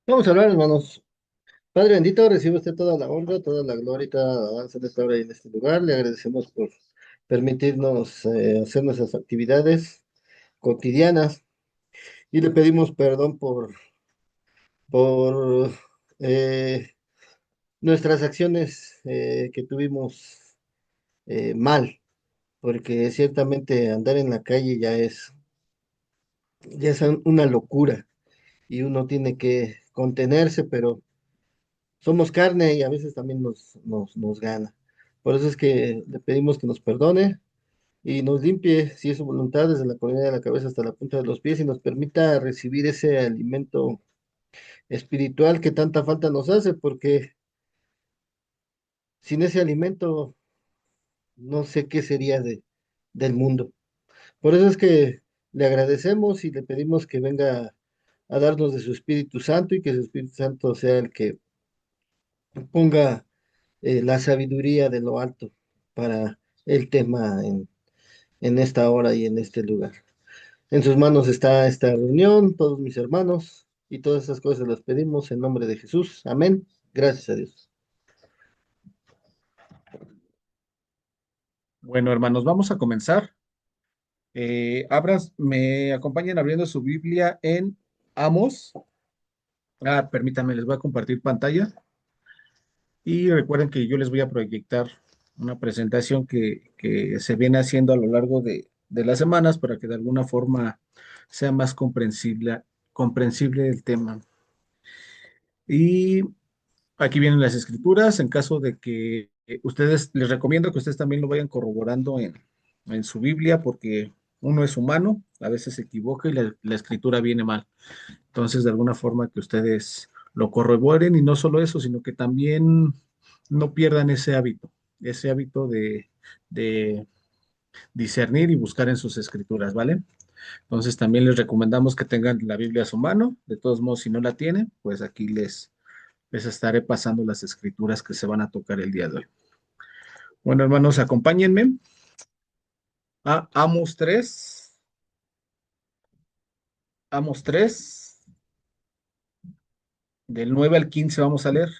Vamos a hablar, hermanos. Padre bendito, recibe usted toda la honra, toda la gloria y toda la alabanza en esta hora y en este lugar. Le agradecemos por permitirnos hacer nuestras actividades cotidianas y le pedimos perdón por nuestras acciones que tuvimos mal, porque ciertamente andar en la calle ya es una locura y uno tiene que contenerse, pero somos carne y a veces también nos gana. Por eso es que le pedimos que nos perdone y nos limpie, si es su voluntad, desde la coronilla de la cabeza hasta la punta de los pies y nos permita recibir ese alimento espiritual que tanta falta nos hace, porque sin ese alimento no sé qué sería del mundo. Por eso es que le agradecemos y le pedimos que venga a darnos de su Espíritu Santo y que su Espíritu Santo sea el que ponga la sabiduría de lo alto para el tema en esta hora y en este lugar. En sus manos está esta reunión, todos mis hermanos, y todas esas cosas las pedimos en nombre de Jesús. Amén. Gracias a Dios. Bueno, hermanos, vamos a comenzar. Me acompañan abriendo su Biblia en Amos. Permítanme, les voy a compartir pantalla y recuerden que yo les voy a proyectar una presentación que se viene haciendo a lo largo de las semanas para que de alguna forma sea más comprensible el tema. Y aquí vienen las escrituras. En caso de que ustedes, les recomiendo que ustedes también lo vayan corroborando en su Biblia, porque uno es humano, a veces se equivoca y la escritura viene mal. Entonces, de alguna forma que ustedes lo corroboren y no solo eso, sino que también no pierdan ese hábito de discernir y buscar en sus escrituras, ¿vale? Entonces, también les recomendamos que tengan la Biblia a su mano. De todos modos, si no la tienen, pues aquí les estaré pasando las escrituras que se van a tocar el día de hoy. Bueno, hermanos, acompáñenme a Amos 3, del 9 al 15 vamos a leer.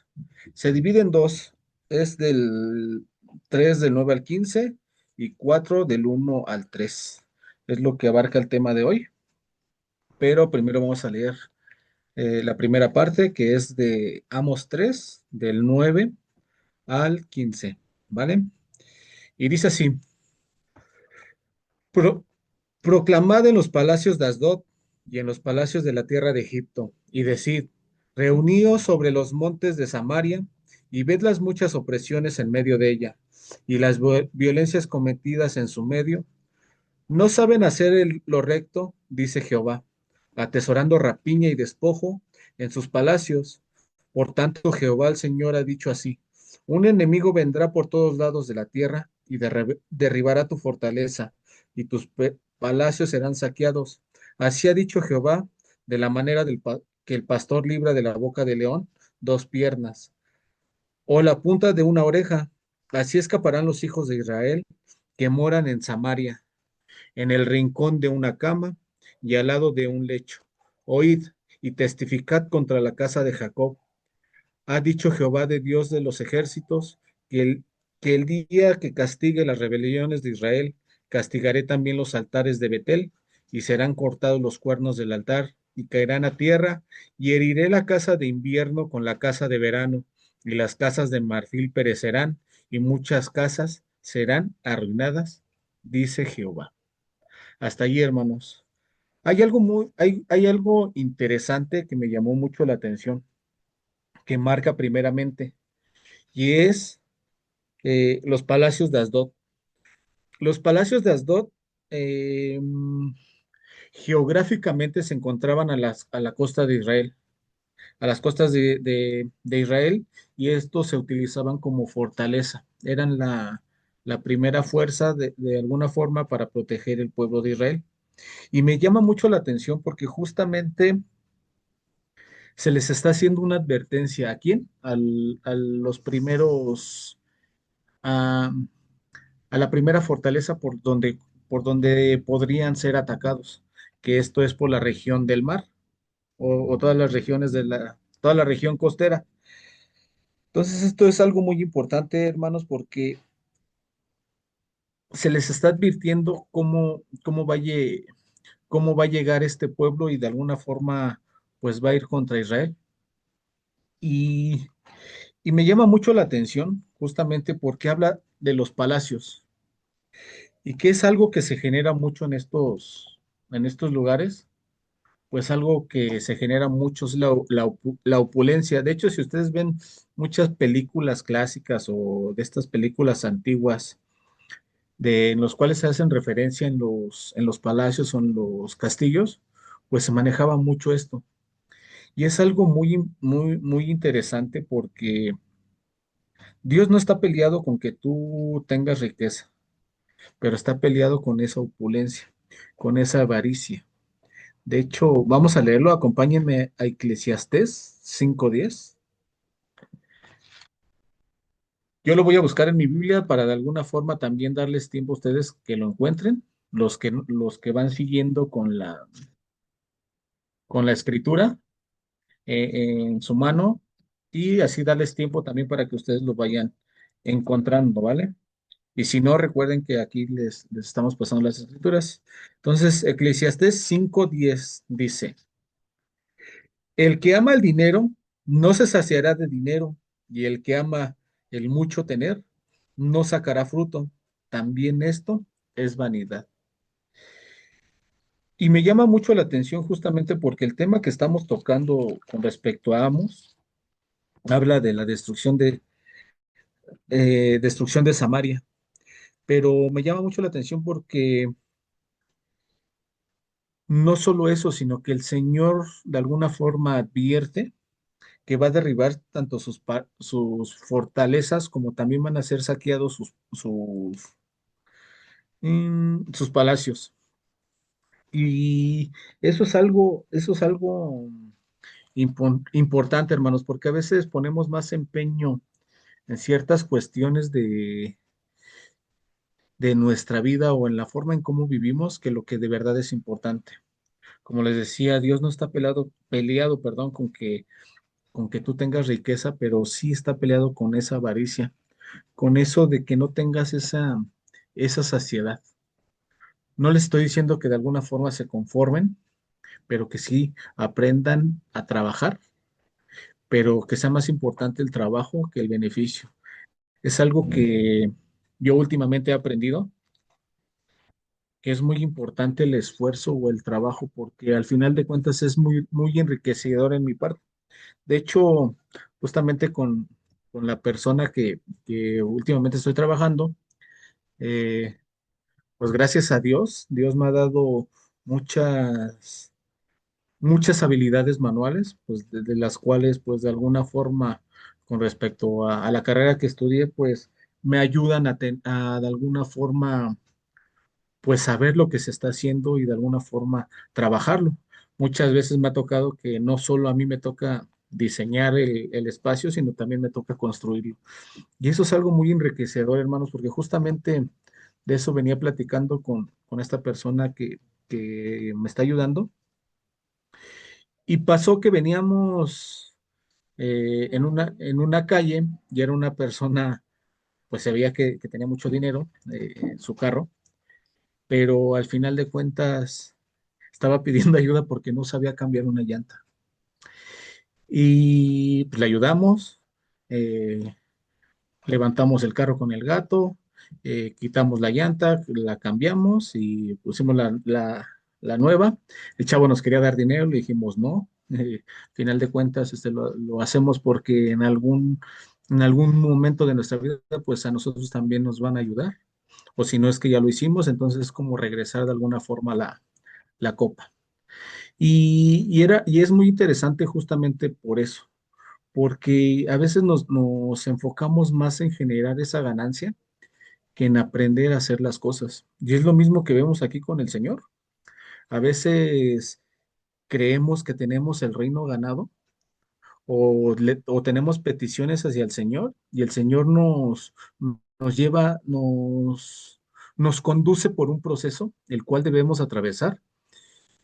Se divide en dos, es del 3 del 9 al 15 y 4 del 1 al 3. Es lo que abarca el tema de hoy, pero primero vamos a leer la primera parte, que es de Amos 3 del 9 al 15, ¿vale? Y dice así: Pro- Proclamad en los palacios de Asdod y en los palacios de la tierra de Egipto, y decid, reuníos sobre los montes de Samaria, y ved las muchas opresiones en medio de ella, y las violencias cometidas en su medio. No saben hacer lo recto, dice Jehová, atesorando rapiña y despojo en sus palacios. Por tanto, Jehová el Señor ha dicho así: un enemigo vendrá por todos lados de la tierra y derribará tu fortaleza, y tus palacios serán saqueados. Así ha dicho Jehová, de la manera que el pastor libra de la boca del león dos piernas, o la punta de una oreja. Así escaparán los hijos de Israel que moran en Samaria, en el rincón de una cama y al lado de un lecho. Oíd y testificad contra la casa de Jacob. Ha dicho Jehová, de Dios de los ejércitos, que el día que castigue las rebeliones de Israel, castigaré también los altares de Betel, y serán cortados los cuernos del altar, y caerán a tierra, y heriré la casa de invierno con la casa de verano, y las casas de marfil perecerán, y muchas casas serán arruinadas, dice Jehová. Hasta allí, hermanos. Hay algo interesante que me llamó mucho la atención, que marca primeramente, y es los palacios de Asdod. Los palacios de Asdod eh, geográficamente se encontraban a la costa de Israel, a las costas de Israel, y estos se utilizaban como fortaleza. Eran la primera fuerza de alguna forma para proteger el pueblo de Israel. Y me llama mucho la atención porque justamente se les está haciendo una advertencia. ¿A quién? A los primeros, a, a la primera fortaleza por donde podrían ser atacados, que esto es por la región del mar o todas las regiones toda la región costera. Entonces, esto es algo muy importante, hermanos, porque se les está advirtiendo cómo va a llegar este pueblo y de alguna forma, pues va a ir contra Israel. Y, y me llama mucho la atención justamente porque habla de los palacios y que es algo que se genera mucho en estos lugares, pues algo que se genera mucho es la opulencia. De hecho, si ustedes ven muchas películas clásicas o de estas películas antiguas, en los cuales se hacen referencia en los palacios o en los castillos, pues se manejaba mucho esto. Y es algo muy interesante porque Dios no está peleado con que tú tengas riqueza, pero está peleado con esa opulencia, con esa avaricia. De hecho, vamos a leerlo, acompáñenme a Eclesiastés 5:10. Yo lo voy a buscar en mi Biblia para de alguna forma también darles tiempo a ustedes que lo encuentren, los que van siguiendo con la escritura en su mano y así darles tiempo también para que ustedes lo vayan encontrando, ¿vale? Y si no, recuerden que aquí les estamos pasando las escrituras. Entonces, Eclesiastés 5:10 dice, el que ama el dinero no se saciará de dinero, y el que ama el mucho tener no sacará fruto. También esto es vanidad. Y me llama mucho la atención justamente porque el tema que estamos tocando con respecto a Amos habla de la destrucción de Samaria. Pero me llama mucho la atención porque no solo eso, sino que el Señor de alguna forma advierte que va a derribar tanto sus fortalezas como también van a ser saqueados sus palacios. Y eso es algo importante, hermanos, porque a veces ponemos más empeño en ciertas cuestiones de nuestra vida o en la forma en cómo vivimos que lo que de verdad es importante. Como les decía, Dios no está peleado, perdón, con que tú tengas riqueza, pero sí está peleado con esa avaricia, con eso de que no tengas esa saciedad. No les estoy diciendo que de alguna forma se conformen, pero que sí aprendan a trabajar, pero que sea más importante el trabajo que el beneficio. Es algo que yo últimamente he aprendido, que es muy importante el esfuerzo o el trabajo, porque al final de cuentas es muy enriquecedor en mi parte. De hecho, justamente con la persona que últimamente estoy trabajando, eh, pues gracias a Dios, Dios me ha dado muchas habilidades manuales, pues de las cuales, pues de alguna forma, con respecto a la carrera que estudié, pues me ayudan a de alguna forma, pues saber lo que se está haciendo y de alguna forma trabajarlo. Muchas veces me ha tocado que no solo a mí me toca diseñar el espacio, sino también me toca construirlo. Y eso es algo muy enriquecedor, hermanos, porque justamente de eso venía platicando con esta persona que me está ayudando. Y pasó que veníamos en una calle y era una persona, pues se veía que tenía mucho dinero en su carro, pero al final de cuentas estaba pidiendo ayuda porque no sabía cambiar una llanta. Y pues, le ayudamos, eh, levantamos el carro con el gato, quitamos la llanta, la cambiamos y pusimos la nueva. El chavo nos quería dar dinero, le dijimos no. Al final de cuentas, lo hacemos porque en algún momento de nuestra vida, pues a nosotros también nos van a ayudar. O si no es que ya lo hicimos, entonces es como regresar de alguna forma la copa. Y es muy interesante justamente por eso, porque a veces nos enfocamos más en generar esa ganancia que en aprender a hacer las cosas. Y es lo mismo que vemos aquí con el Señor. A veces creemos que tenemos el reino ganado o tenemos peticiones hacia el Señor y el Señor nos lleva, nos conduce por un proceso el cual debemos atravesar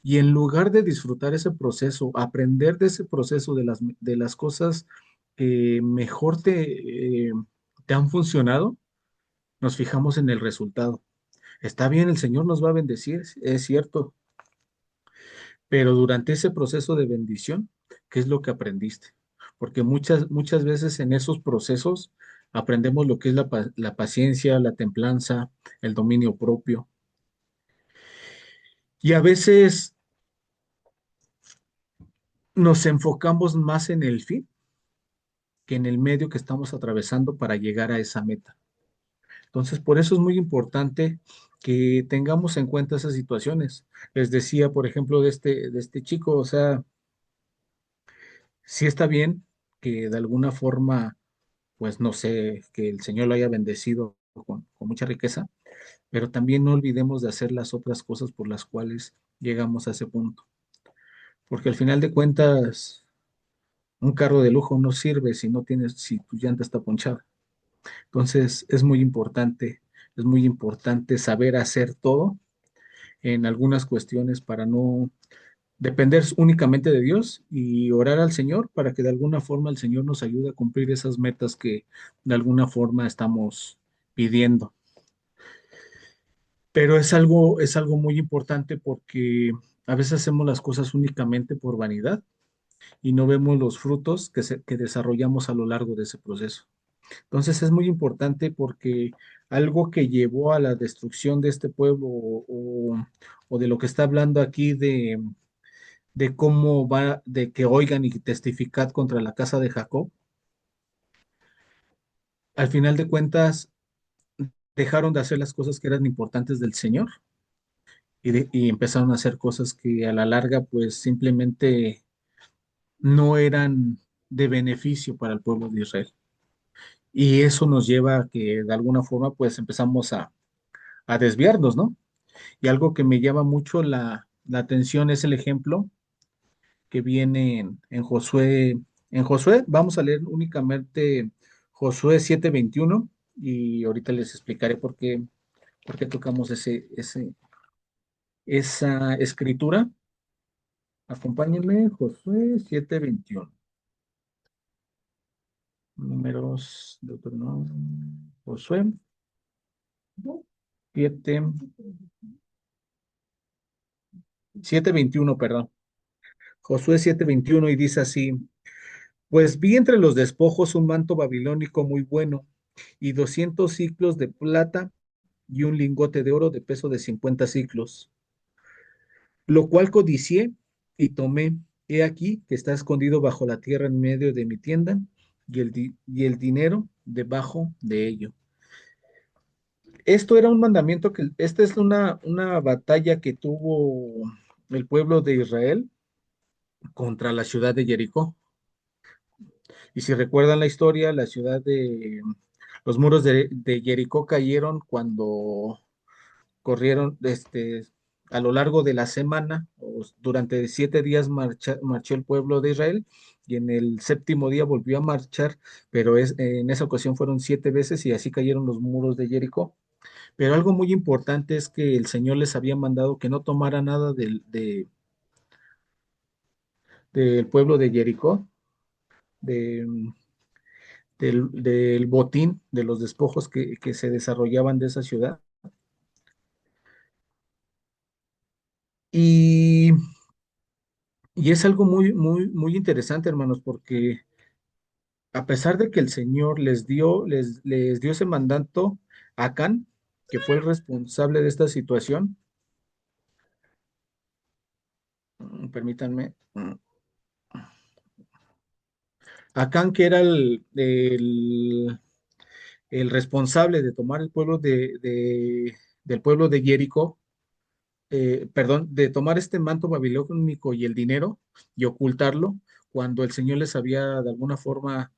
Y en lugar de disfrutar ese proceso, aprender de ese proceso, de las cosas que mejor te han funcionado, nos fijamos en el resultado. Está bien, el Señor nos va a bendecir, es cierto, pero durante ese proceso de bendición, ¿qué es lo que aprendiste? Porque muchas veces en esos procesos aprendemos lo que es la paciencia, la templanza, el dominio propio. Y a veces nos enfocamos más en el fin que en el medio que estamos atravesando para llegar a esa meta. Entonces, por eso es muy importante que tengamos en cuenta esas situaciones. Les decía, por ejemplo, de este chico, o sea, sí está bien que de alguna forma, pues no sé, que el Señor lo haya bendecido con mucha riqueza, pero también no olvidemos de hacer las otras cosas por las cuales llegamos a ese punto. Porque al final de cuentas, un carro de lujo no sirve si tu llanta está ponchada. Entonces, es muy importante saber hacer todo en algunas cuestiones para no depender únicamente de Dios y orar al Señor para que de alguna forma el Señor nos ayude a cumplir esas metas que de alguna forma estamos pidiendo. Pero es algo muy importante porque a veces hacemos las cosas únicamente por vanidad y no vemos los frutos que desarrollamos a lo largo de ese proceso. Entonces es muy importante porque algo que llevó a la destrucción de este pueblo o de lo que está hablando aquí de cómo va, de que oigan y testificad contra la casa de Jacob, al final de cuentas dejaron de hacer las cosas que eran importantes del Señor y empezaron a hacer cosas que a la larga pues simplemente no eran de beneficio para el pueblo de Israel. Y eso nos lleva a que de alguna forma pues empezamos a desviarnos, ¿no? Y algo que me llama mucho la atención es el ejemplo que viene en Josué. En Josué vamos a leer únicamente Josué 7:21 y ahorita les explicaré por qué tocamos esa escritura. Acompáñenme, Josué 7:21. Números de Josué 7, 7:21, perdón. Josué 7:21 y dice así. Pues vi entre los despojos un manto babilónico muy bueno y 200 siclos de plata y un lingote de oro de peso de 50 siclos, lo cual codicié y tomé. He aquí que está escondido bajo la tierra en medio de mi tienda y el dinero debajo de ello. Esto era un mandamiento esta es una batalla que tuvo el pueblo de Israel contra la ciudad de Jericó. Y si recuerdan la historia, los muros de Jericó cayeron cuando corrieron a lo largo de la semana, durante 7 días marchó el pueblo de Israel y en el séptimo día volvió a marchar, pero en esa ocasión fueron 7 veces y así cayeron los muros de Jericó. Pero algo muy importante es que el Señor les había mandado que no tomara nada del pueblo de Jericó, de, del botín, de los despojos que se desarrollaban de esa ciudad. Y, y es algo muy, muy, muy interesante, hermanos, porque a pesar de que el Señor les dio ese mandato a Acán, que fue el responsable de esta situación, permítanme, Acán, que era el responsable de tomar el pueblo del pueblo de Jericó, perdón, de tomar este manto babilónico y el dinero y ocultarlo, cuando el Señor les había de alguna forma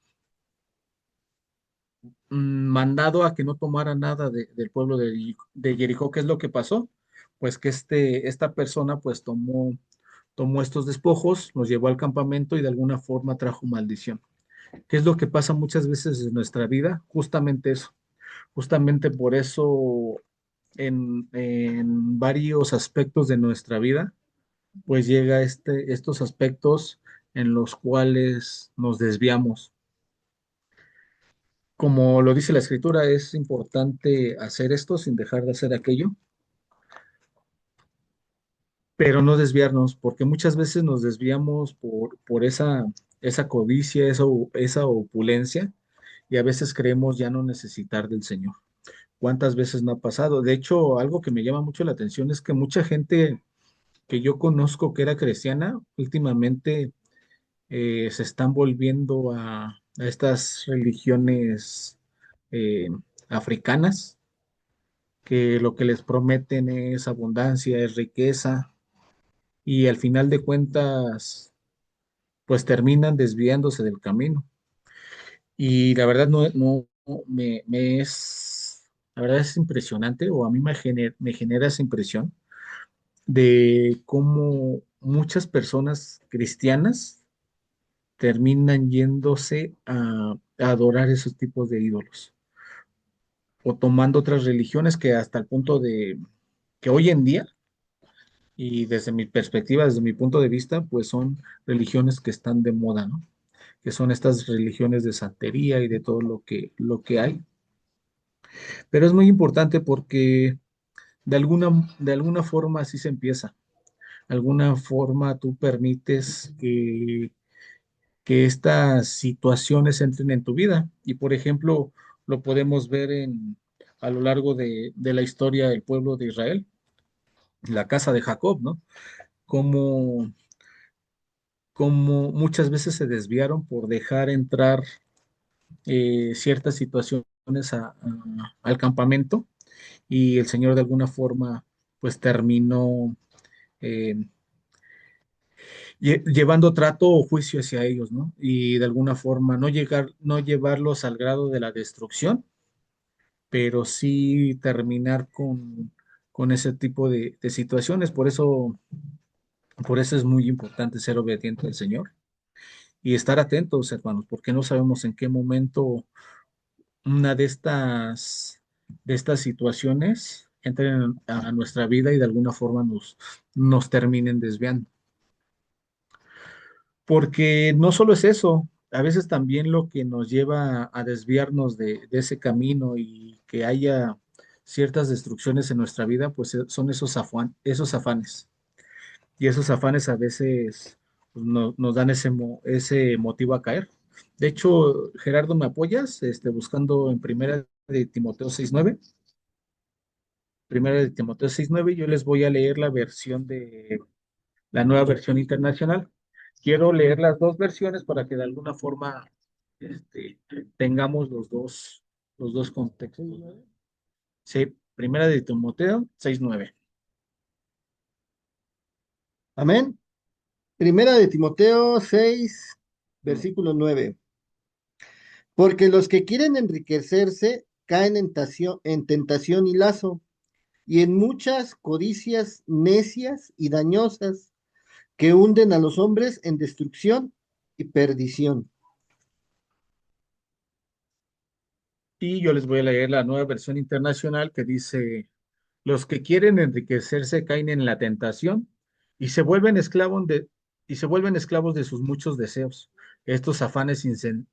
mandado a que no tomara nada del pueblo de Jericó. ¿Qué es lo que pasó? Pues que esta persona pues tomó estos despojos, los llevó al campamento y de alguna forma trajo maldición. ¿Qué es lo que pasa muchas veces en nuestra vida? Justamente eso. Justamente por eso en varios aspectos de nuestra vida pues llega estos aspectos en los cuales nos desviamos. Como lo dice la escritura, es importante hacer esto sin dejar de hacer aquello, pero no desviarnos, porque muchas veces nos desviamos por esa codicia, esa opulencia, y a veces creemos ya no necesitar del Señor. ¿Cuántas veces no ha pasado? De hecho, algo que me llama mucho la atención es que mucha gente que yo conozco que era cristiana, últimamente se están volviendo a estas religiones eh, africanas, que lo que les prometen es abundancia, es riqueza, y al final de cuentas, pues terminan desviándose del camino. Y la verdad la verdad es impresionante, o a mí me genera esa impresión de cómo muchas personas cristianas terminan yéndose a adorar esos tipos de ídolos o tomando otras religiones que hasta el punto de que hoy en día, y desde mi perspectiva, desde mi punto de vista, pues son religiones que están de moda, ¿no? Que son estas religiones de santería y de todo lo que hay. Pero es muy importante porque de alguna forma así se empieza. De alguna forma tú permites que estas situaciones entren en tu vida. Y por ejemplo, lo podemos ver a lo largo de la historia del pueblo de Israel, la casa de Jacob, ¿no? Como, como muchas veces se desviaron por dejar entrar ciertas situaciones al campamento, y el Señor de alguna forma pues terminó eh, llevando trato o juicio hacia ellos, ¿no? Y de alguna forma no llevarlos al grado de la destrucción, pero sí terminar con ese tipo de situaciones. Por eso es muy importante ser obediente al Señor y estar atentos, hermanos, porque no sabemos en qué momento una de estas situaciones entren a nuestra vida y de alguna forma nos terminen desviando. Porque no solo es eso, a veces también lo que nos lleva a desviarnos de ese camino y que haya ciertas destrucciones en nuestra vida, pues son esos afanes. Y esos afanes a veces pues, nos dan ese motivo a caer. De hecho, Gerardo, ¿me apoyas? Buscando en Primera de Timoteo 6:9, yo les voy a leer la nueva versión internacional. Quiero leer las dos versiones para que de alguna forma este, tengamos los dos contextos. Sí, Primera de Timoteo 6:9. Amén. Primera de Timoteo 6, Mm. versículo 9. Porque los que quieren enriquecerse caen en tentación y lazo, y en muchas codicias necias y dañosas que hunden a los hombres en destrucción y perdición. Y yo les voy a leer la nueva versión internacional que dice: los que quieren enriquecerse caen en la tentación y se vuelven esclavos de sus muchos deseos. Estos afanes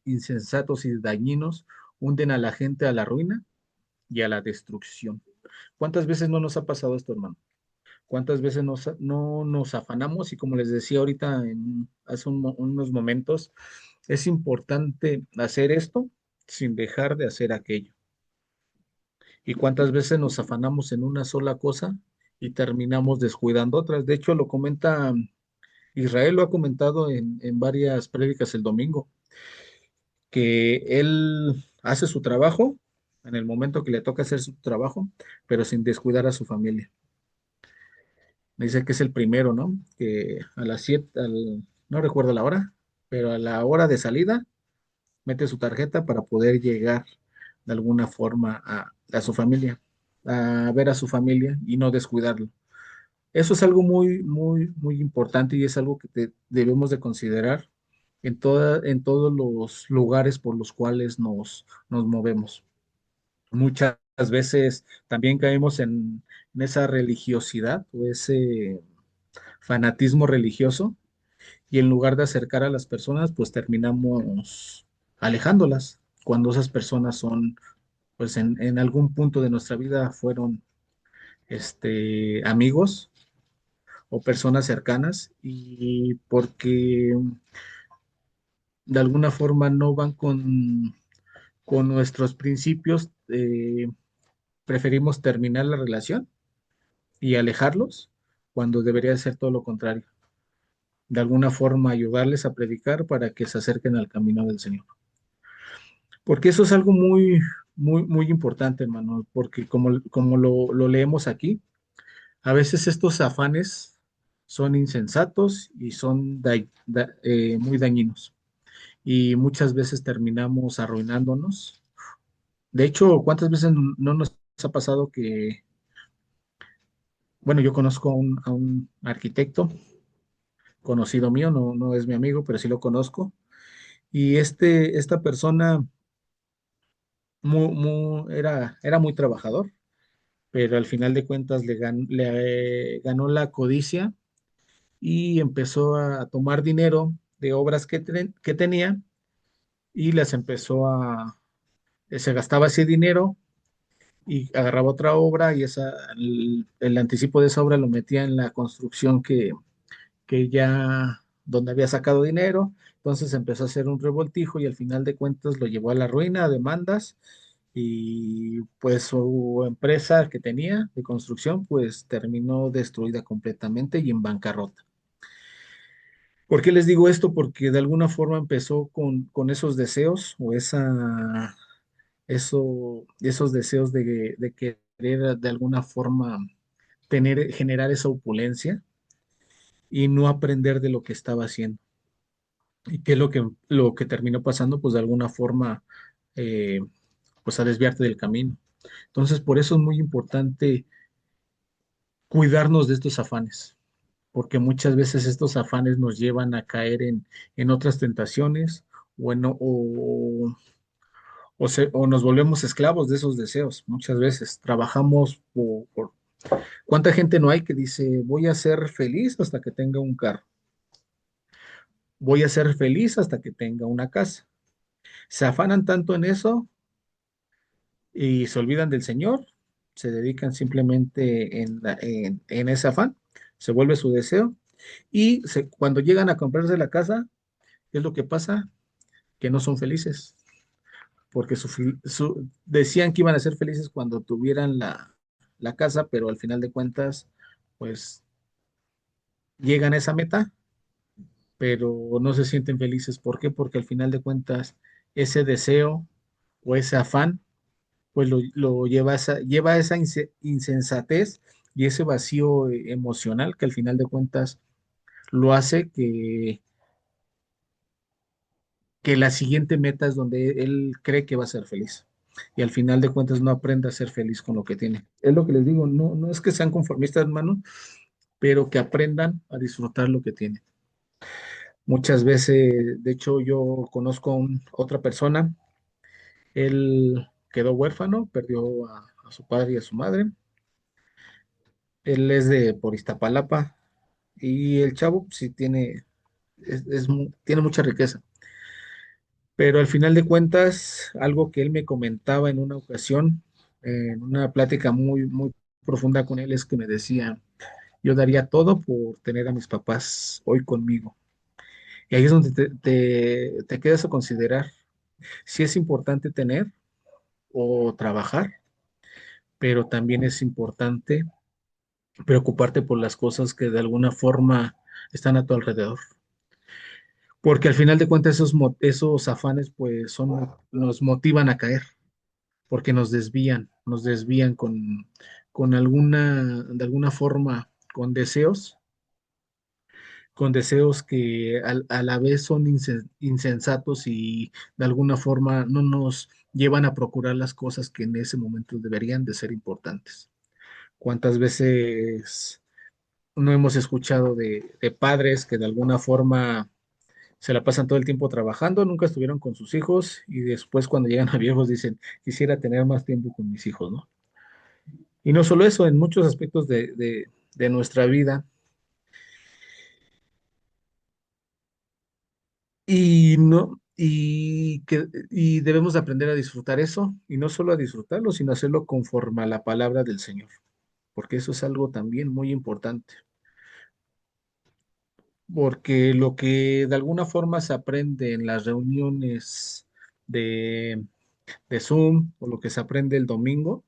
insensatos y dañinos hunden a la gente a la ruina y a la destrucción. ¿Cuántas veces no nos ha pasado esto, hermano? ¿Cuántas veces no nos afanamos? Y como les decía ahorita, hace unos momentos, es importante hacer esto sin dejar de hacer aquello. ¿Y cuántas veces nos afanamos en una sola cosa y terminamos descuidando otras? De hecho, lo comenta Israel, lo ha comentado en varias prédicas el domingo, que él hace su trabajo en el momento que le toca hacer su trabajo, pero sin descuidar a su familia. Dice que es el primero, ¿no? Que a las 7, no recuerdo la hora, pero a la hora de salida mete su tarjeta para poder llegar de alguna forma a su familia, a ver a su familia y no descuidarlo. Eso es algo muy, muy, muy importante y es algo que debemos de considerar en todos los lugares por los cuales nos movemos. Muchas veces también caemos en esa religiosidad fanatismo religioso y en lugar de acercar a las personas, pues terminamos alejándolas cuando esas personas son, pues en algún punto de nuestra vida fueron amigos o personas cercanas y porque de alguna forma no van con nuestros principios, preferimos terminar la relación y alejarlos cuando debería ser todo lo contrario. De alguna forma ayudarles a predicar para que se acerquen al camino del Señor. Porque eso es algo muy importante, hermano, porque como lo leemos aquí, a veces estos afanes son insensatos y son muy dañinos. Y muchas veces terminamos arruinándonos. De hecho, ¿cuántas veces no nos ha pasado que, bueno, yo conozco a un arquitecto conocido mío, no es mi amigo, pero sí lo conozco, y esta persona era muy trabajador, pero al final de cuentas le ganó la codicia y empezó a tomar dinero de obras que tenía y las empezó se gastaba ese dinero y agarraba otra obra y el anticipo de esa obra lo metía en la construcción que ya, donde había sacado dinero. Entonces empezó a hacer un revoltijo y al final de cuentas lo llevó a la ruina, a demandas, y pues su empresa que tenía de construcción pues terminó destruida completamente y en bancarrota. ¿Por qué les digo esto? Porque de alguna forma empezó con esos deseos o esos deseos de querer de alguna forma generar esa opulencia y no aprender de lo que estaba haciendo. ¿Y qué es lo que terminó pasando? Pues de alguna forma, eh, pues a desviarte del camino. Entonces, por eso es muy importante cuidarnos de estos afanes, porque muchas veces estos afanes nos llevan a caer en otras tentaciones o nos volvemos esclavos de esos deseos. Muchas veces trabajamos ¿Cuánta gente no hay que dice, voy a ser feliz hasta que tenga un carro? Voy a ser feliz hasta que tenga una casa. Se afanan tanto en eso y se olvidan del Señor, se dedican simplemente en ese afán, se vuelve su deseo y cuando llegan a comprarse la casa, ¿qué es lo que pasa? Que no son felices, porque decían que iban a ser felices cuando tuvieran la casa, pero al final de cuentas, pues llegan a esa meta, pero no se sienten felices. ¿Por qué? Porque al final de cuentas, ese deseo o ese afán pues lleva a esa insensatez y ese vacío emocional que al final de cuentas lo hace que la siguiente meta es donde él cree que va a ser feliz. Y al final de cuentas no aprende a ser feliz con lo que tiene. Es lo que les digo, no es que sean conformistas, hermano, pero que aprendan a disfrutar lo que tienen. Muchas veces, de hecho, yo conozco a otra persona, él quedó huérfano, perdió a su padre y a su madre. Él es de por Iztapalapa y el chavo pues, sí tiene mucha riqueza. Pero al final de cuentas, algo que él me comentaba en una ocasión, en una plática muy profunda con él, es que me decía, yo daría todo por tener a mis papás hoy conmigo. Y ahí es donde te quedas a considerar si es importante tener o trabajar, pero también es importante preocuparte por las cosas que de alguna forma están a tu alrededor. Porque al final de cuentas esos afanes pues nos motivan a caer, porque nos desvían de alguna forma, con deseos que a la vez son insensatos y de alguna forma no nos llevan a procurar las cosas que en ese momento deberían de ser importantes. ¿Cuántas veces no hemos escuchado de padres que de alguna forma se la pasan todo el tiempo trabajando, nunca estuvieron con sus hijos y después cuando llegan a viejos dicen, quisiera tener más tiempo con mis hijos, ¿no? Y no solo eso, en muchos aspectos de nuestra vida, Y no, y debemos de aprender a disfrutar eso, y no solo a disfrutarlo, sino hacerlo conforme a la palabra del Señor, porque eso es algo también muy importante, porque lo que de alguna forma se aprende en las reuniones de, de Zoom o lo que se aprende el domingo,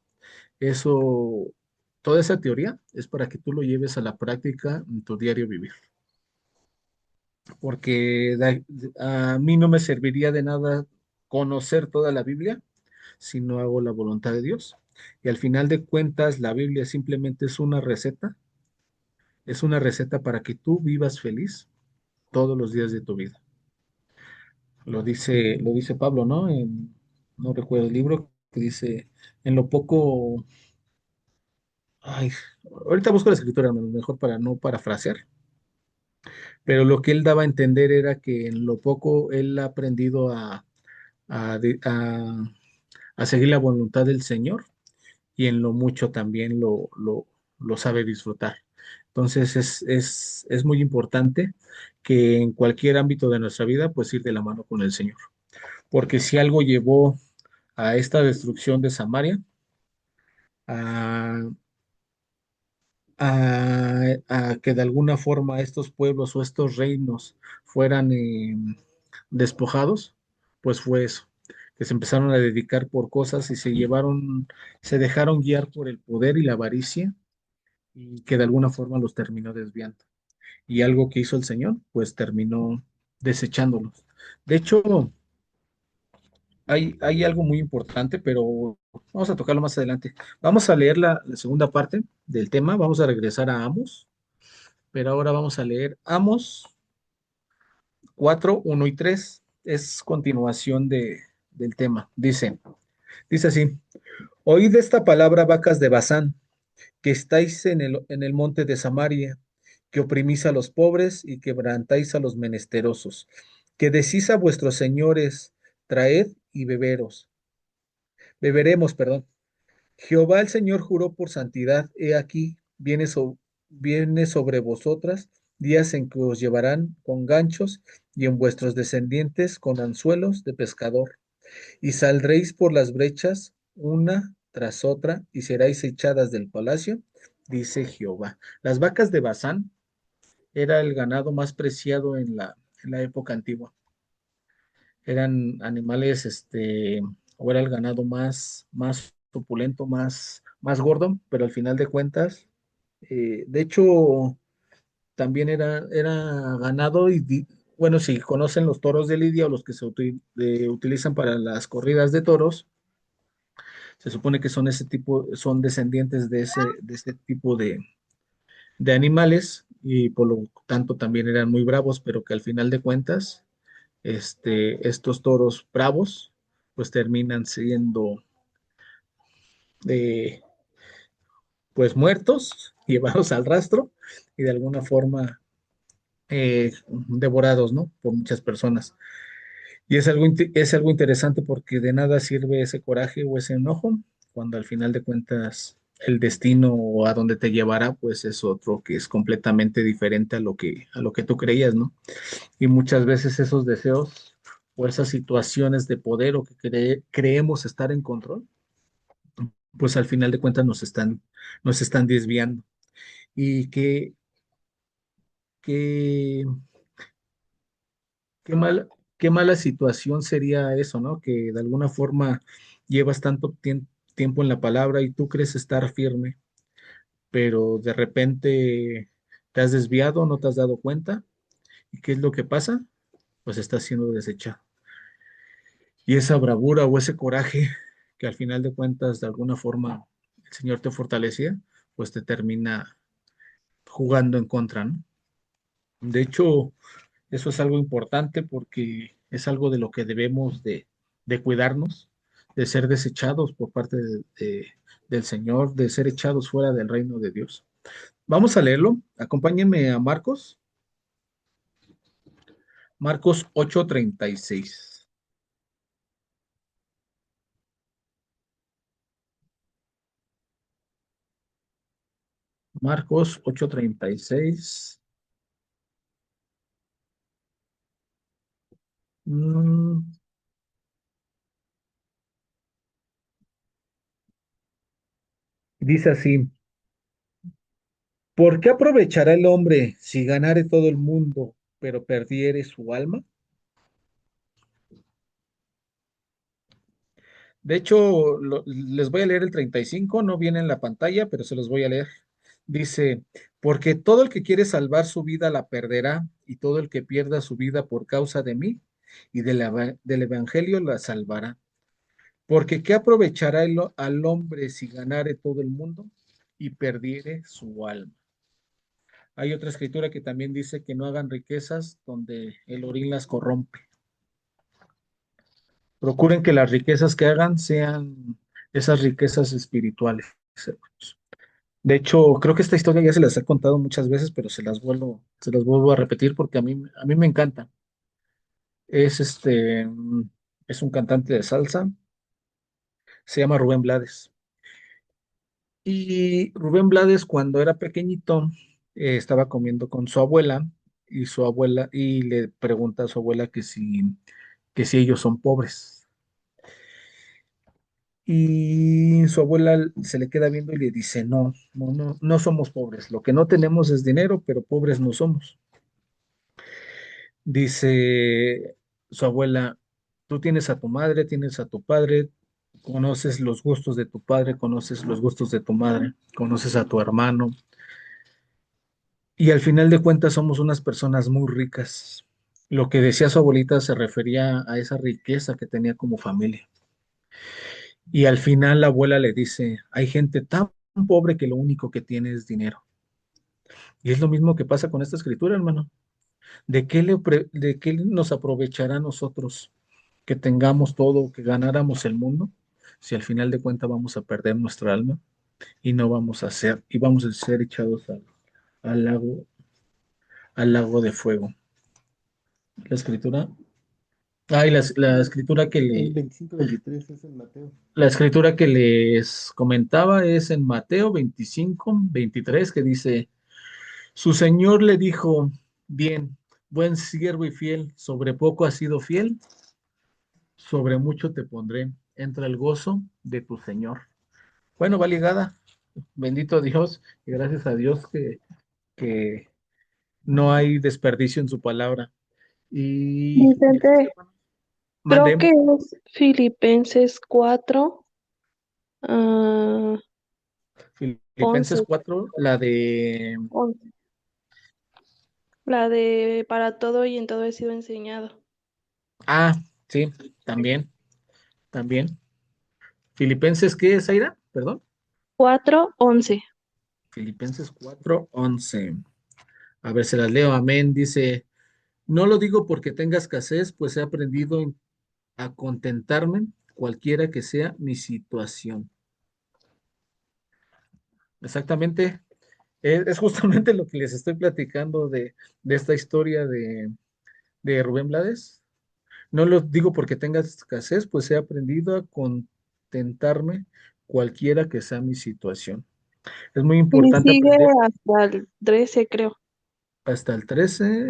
eso, toda esa teoría es para que tú lo lleves a la práctica en tu diario vivir, porque a mí no me serviría de nada conocer toda la Biblia si no hago la voluntad de Dios. Y al final de cuentas, la Biblia simplemente es una receta para que tú vivas feliz todos los días de tu vida. Lo dice Pablo, ¿no? No recuerdo el libro que dice, en lo poco, ay, ahorita busco la escritura, mejor para no parafrasear, pero lo que él daba a entender era que en lo poco él ha aprendido a, de- a- a seguir la voluntad del Señor y en lo mucho también lo sabe disfrutar. Entonces es muy importante que en cualquier ámbito de nuestra vida, pues ir de la mano con el Señor. Porque si algo llevó a esta destrucción de Samaria, a, a que de alguna forma estos pueblos o estos reinos fueran despojados, pues fue eso, que se empezaron a dedicar por cosas y se dejaron guiar por el poder y la avaricia y que de alguna forma los terminó desviando. Y algo que hizo el Señor, pues terminó desechándolos. De hecho, hay algo muy importante, pero vamos a tocarlo más adelante. Vamos a leer la segunda parte del tema, vamos a regresar a Amos, pero ahora vamos a leer Amos 4 1 y 3. Es continuación del tema. Dice así, oíd esta palabra, vacas de Basán, que estáis en el monte de Samaria, que oprimís a los pobres y quebrantáis a los menesterosos, que decís a vuestros señores, traed y beberemos, perdón. Jehová el Señor juró por santidad, he aquí, viene sobre vosotras días en que os llevarán con ganchos y en vuestros descendientes con anzuelos de pescador, y saldréis por las brechas una tras otra y seréis echadas del palacio, dice Jehová. Las vacas de Basán era el ganado más preciado en la época antigua. Eran animales, o era el ganado más opulento, más gordo, pero al final de cuentas, de hecho, también era ganado bueno, si conocen los toros de Lidia o los que utilizan para las corridas de toros, se supone que son ese tipo, son descendientes de ese tipo de animales y por lo tanto también eran muy bravos, pero que al final de cuentas, estos toros bravos, pues terminan siendo eh, pues muertos, llevados al rastro y de alguna forma devorados, ¿no? Por muchas personas. Y es algo interesante porque de nada sirve ese coraje o ese enojo cuando al final de cuentas el destino o a donde te llevará, pues es otro que es completamente diferente a lo que tú creías, ¿no? Y muchas veces esos deseos o esas situaciones de poder o que creemos estar en control, pues al final de cuentas nos están desviando. Y qué, qué mal, qué mala situación sería eso, ¿no? Que de alguna forma llevas tanto tiempo en la palabra y tú crees estar firme, pero de repente te has desviado, no te has dado cuenta. ¿Y qué es lo que pasa? Pues estás siendo desechado. Y esa bravura o ese coraje que al final de cuentas de alguna forma el Señor te fortalecía, pues te termina jugando en contra, ¿no? De hecho, eso es algo importante porque es algo de lo que debemos de cuidarnos, de ser desechados por parte del Señor, de ser echados fuera del reino de Dios. Vamos a leerlo. Acompáñenme a Marcos 8:36. Marcos 8:36. Mm, dice así, ¿por qué aprovechará el hombre si ganare todo el mundo, pero perdiere su alma? De hecho, les voy a leer el 35, no viene en la pantalla, pero se los voy a leer. Dice, porque todo el que quiere salvar su vida la perderá, y todo el que pierda su vida por causa de mí y del evangelio la salvará. Porque ¿qué aprovechará al hombre si ganare todo el mundo y perdiere su alma? Hay otra escritura que también dice que no hagan riquezas donde el orín las corrompe. Procuren que las riquezas que hagan sean esas riquezas espirituales, hermanos. De hecho, creo que esta historia ya se las he contado muchas veces, pero se las vuelvo a repetir porque a mí me encanta. Es es un cantante de salsa, se llama Rubén Blades. Y Rubén Blades, cuando era pequeñito, estaba comiendo con su abuela, y le pregunta a su abuela que si ellos son pobres. Y su abuela se le queda viendo y le dice, no, no, no, no somos pobres. Lo que no tenemos es dinero, pero pobres no somos. Dice su abuela, tú tienes a tu madre, tienes a tu padre, conoces los gustos de tu padre, conoces los gustos de tu madre, conoces a tu hermano, y al final de cuentas somos unas personas muy ricas. Lo que decía su abuelita se refería a esa riqueza que tenía como familia. Y al final la abuela le dice, hay gente tan pobre que lo único que tiene es dinero. Y es lo mismo que pasa con esta escritura, hermano. ¿De qué nos aprovechará a nosotros que tengamos todo, que ganáramos el mundo, si al final de cuentas vamos a perder nuestra alma y no vamos a ser, y vamos a ser echados al lago, al lago de fuego? La escritura, la escritura El 25-23 es en Mateo. la escritura que les comentaba es en Mateo 25-23, que dice, su señor le dijo, bien, buen siervo y fiel, sobre poco has sido fiel, sobre mucho te pondré, entra el gozo de tu señor. Bueno, va ligada, bendito Dios, y gracias a Dios que no hay desperdicio en su palabra. Y así, Vicente, hermano, creo mande que es Filipenses 4, ah, Filipenses 11, 4, la de... 11. La de para todo y en todo he sido enseñado. Ah, sí, también, también. Filipenses, ¿qué es, Aira? Perdón. 4:11. Filipenses 4:11. A ver, se las leo. Amén. Dice, no lo digo porque tenga escasez, pues he aprendido a contentarme cualquiera que sea mi situación. Exactamente. Es justamente lo que les estoy platicando de esta historia de Rubén Blades. No lo digo porque tenga escasez, pues he aprendido a contentarme cualquiera que sea mi situación. Es muy Y importante sigue aprender hasta el 13, creo. hasta el 13.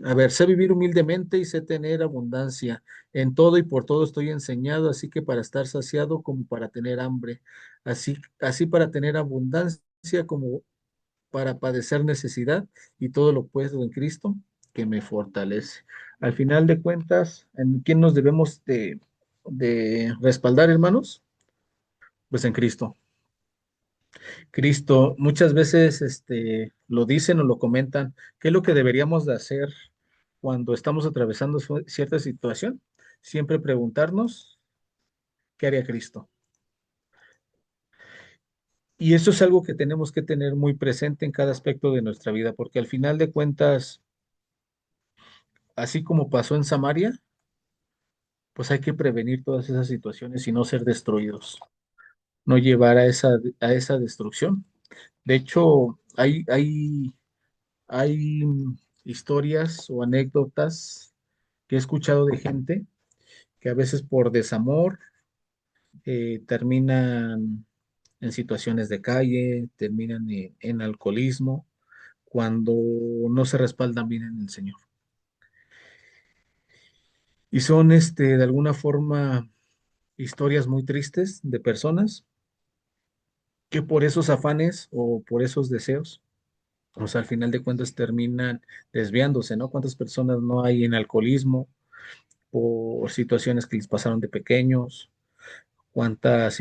A ver, sé vivir humildemente y sé tener abundancia. En todo y por todo estoy enseñado, así que para estar saciado como para tener hambre, así para tener abundancia como para padecer necesidad, y todo lo puedo en Cristo que me fortalece. Al final de cuentas, ¿en quién nos debemos de respaldar, hermanos? Pues en Cristo. Cristo, muchas veces lo dicen o lo comentan, ¿qué es lo que deberíamos de hacer cuando estamos atravesando cierta situación? Siempre preguntarnos, ¿qué haría Cristo? Y eso es algo que tenemos que tener muy presente en cada aspecto de nuestra vida, porque al final de cuentas, así como pasó en Samaria, pues hay que prevenir todas esas situaciones y no ser destruidos, no llevar a esa destrucción. De hecho, hay historias o anécdotas que he escuchado de gente que a veces por desamor terminan en situaciones de calle, terminan en alcoholismo, cuando no se respaldan bien en el Señor. Y son, de alguna forma, historias muy tristes de personas que por esos afanes o por esos deseos, pues al final de cuentas terminan desviándose, ¿no? ¿Cuántas personas no hay en alcoholismo por situaciones que les pasaron de pequeños? ¿Cuántas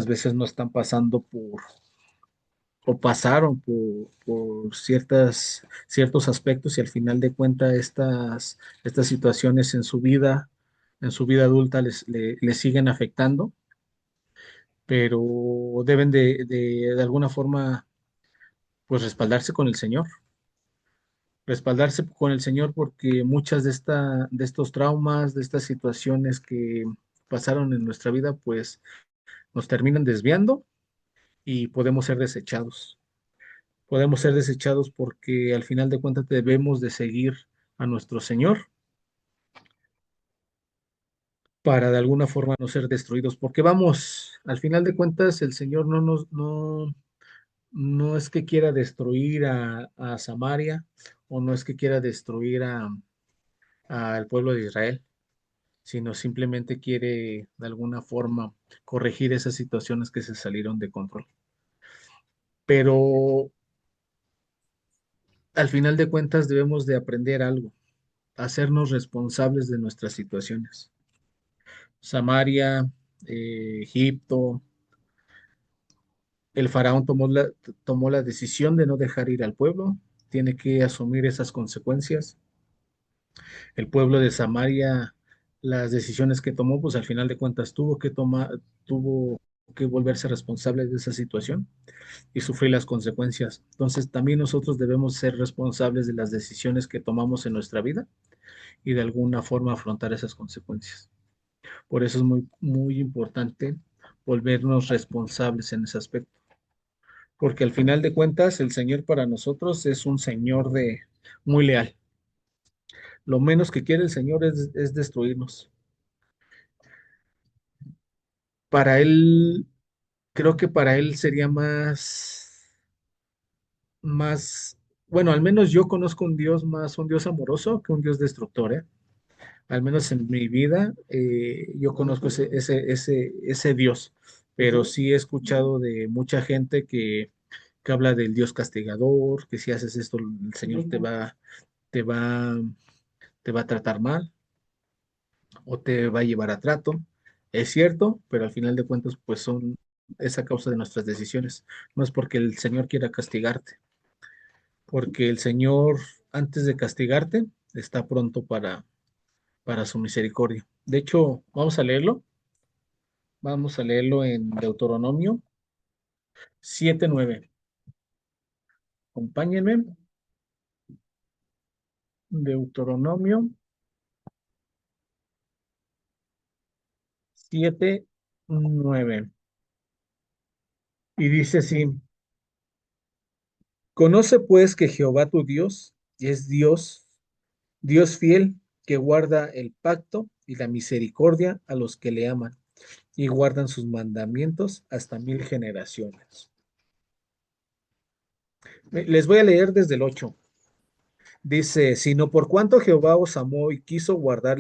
veces no están pasando por o pasaron por ciertos aspectos y al final de cuentas estas situaciones en su vida adulta les siguen afectando, pero deben de alguna forma pues respaldarse con el Señor porque muchas de estos traumas, de estas situaciones que pasaron en nuestra vida, pues nos terminan desviando y podemos ser desechados porque al final de cuentas debemos de seguir a nuestro Señor para de alguna forma no ser destruidos, porque vamos, al final de cuentas el Señor no es que quiera destruir a Samaria o no es que quiera destruir al pueblo de Israel, sino simplemente quiere de alguna forma corregir esas situaciones que se salieron de control. Pero al final de cuentas debemos de aprender algo, hacernos responsables de nuestras situaciones. Samaria, Egipto, el faraón tomó la decisión de no dejar ir al pueblo, tiene que asumir esas consecuencias. El pueblo de Samaria, las decisiones que tomó, pues al final de cuentas tuvo que volverse responsable de esa situación y sufrir las consecuencias. Entonces, también nosotros debemos ser responsables de las decisiones que tomamos en nuestra vida y de alguna forma afrontar esas consecuencias. Por eso es muy importante volvernos responsables en ese aspecto, porque al final de cuentas el Señor para nosotros es un Señor de muy leal. Lo menos que quiere el Señor es destruirnos. Para Él, creo que para Él sería más, bueno, al menos yo conozco un Dios más, un Dios amoroso que un Dios destructor, ¿eh? Al menos en mi vida, yo conozco ese Dios, pero sí he escuchado de mucha gente que habla del Dios castigador, que si haces esto, el Señor te va, te va a tratar mal o te va a llevar a trato. Es cierto, pero al final de cuentas, pues es a causa de nuestras decisiones. No es porque el Señor quiera castigarte, porque el Señor, antes de castigarte, está pronto para su misericordia. De hecho, vamos a leerlo. Vamos a leerlo en Deuteronomio 7:9. Acompáñenme. Deuteronomio 7:9. Y dice así, conoce pues que Jehová tu Dios es Dios, Dios fiel, que guarda el pacto y la misericordia a los que le aman y guardan sus mandamientos hasta 1000 generaciones. Les voy a leer desde el 8. Dice, sino por cuanto Jehová os amó y quiso guardar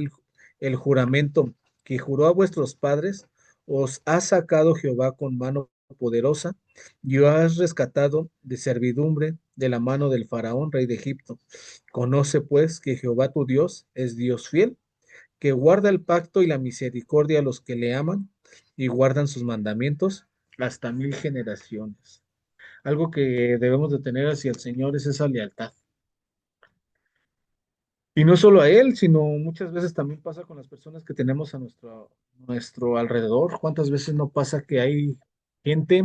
el juramento que juró a vuestros padres, os ha sacado Jehová con mano poderosa y os has rescatado de servidumbre de la mano del faraón, rey de Egipto. Conoce pues que Jehová tu Dios es Dios fiel, que guarda el pacto y la misericordia a los que le aman y guardan sus mandamientos hasta 1000 generaciones. Algo que debemos de tener hacia el Señor es esa lealtad. Y no solo a él, sino muchas veces también pasa con las personas que tenemos a nuestro alrededor. ¿Cuántas veces no pasa que hay gente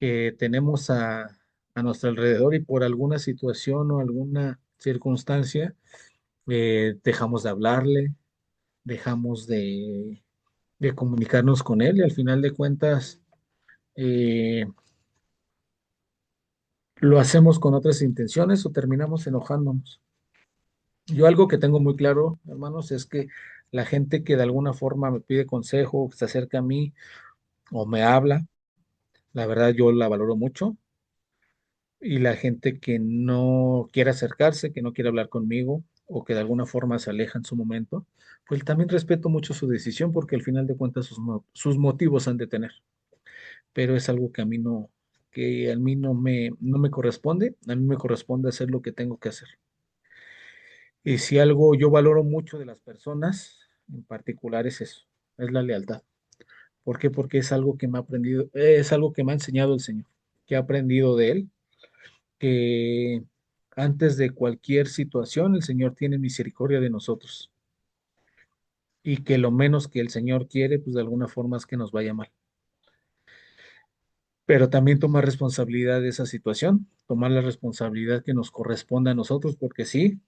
que tenemos a nuestro alrededor y por alguna situación o alguna circunstancia dejamos de hablarle, dejamos de comunicarnos con él y al final de cuentas eh, lo hacemos con otras intenciones o terminamos enojándonos? Yo algo que tengo muy claro, hermanos, es que la gente que de alguna forma me pide consejo, que se acerca a mí o me habla, la verdad yo la valoro mucho. Y la gente que no quiere acercarse, que no quiere hablar conmigo, o que de alguna forma se aleja en su momento, pues también respeto mucho su decisión porque al final de cuentas sus motivos han de tener, pero es algo que a mí no me corresponde, a mí me corresponde hacer lo que tengo que hacer. Y si algo yo valoro mucho de las personas, en particular es eso, es la lealtad. ¿Por qué? Porque es algo que me ha aprendido, es algo que me ha enseñado el Señor, que he aprendido de Él, que antes de cualquier situación el Señor tiene misericordia de nosotros y que lo menos que el Señor quiere, pues de alguna forma es que nos vaya mal. Pero también tomar responsabilidad de esa situación, tomar la responsabilidad que nos corresponde a nosotros, porque sí,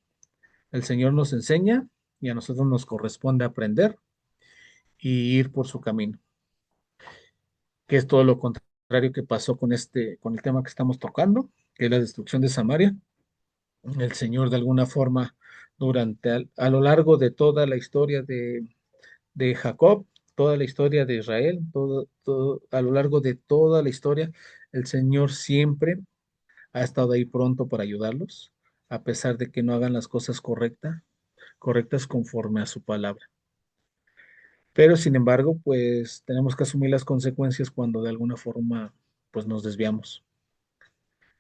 el Señor nos enseña y a nosotros nos corresponde aprender y ir por su camino, que es todo lo contrario que pasó con el tema que estamos tocando, que es la destrucción de Samaria. El Señor de alguna forma, a lo largo de toda la historia de Jacob, toda la historia de Israel, a lo largo de toda la historia, el Señor siempre ha estado ahí pronto para ayudarlos, a pesar de que no hagan las cosas correctas conforme a su palabra. Pero sin embargo, pues tenemos que asumir las consecuencias cuando de alguna forma pues nos desviamos.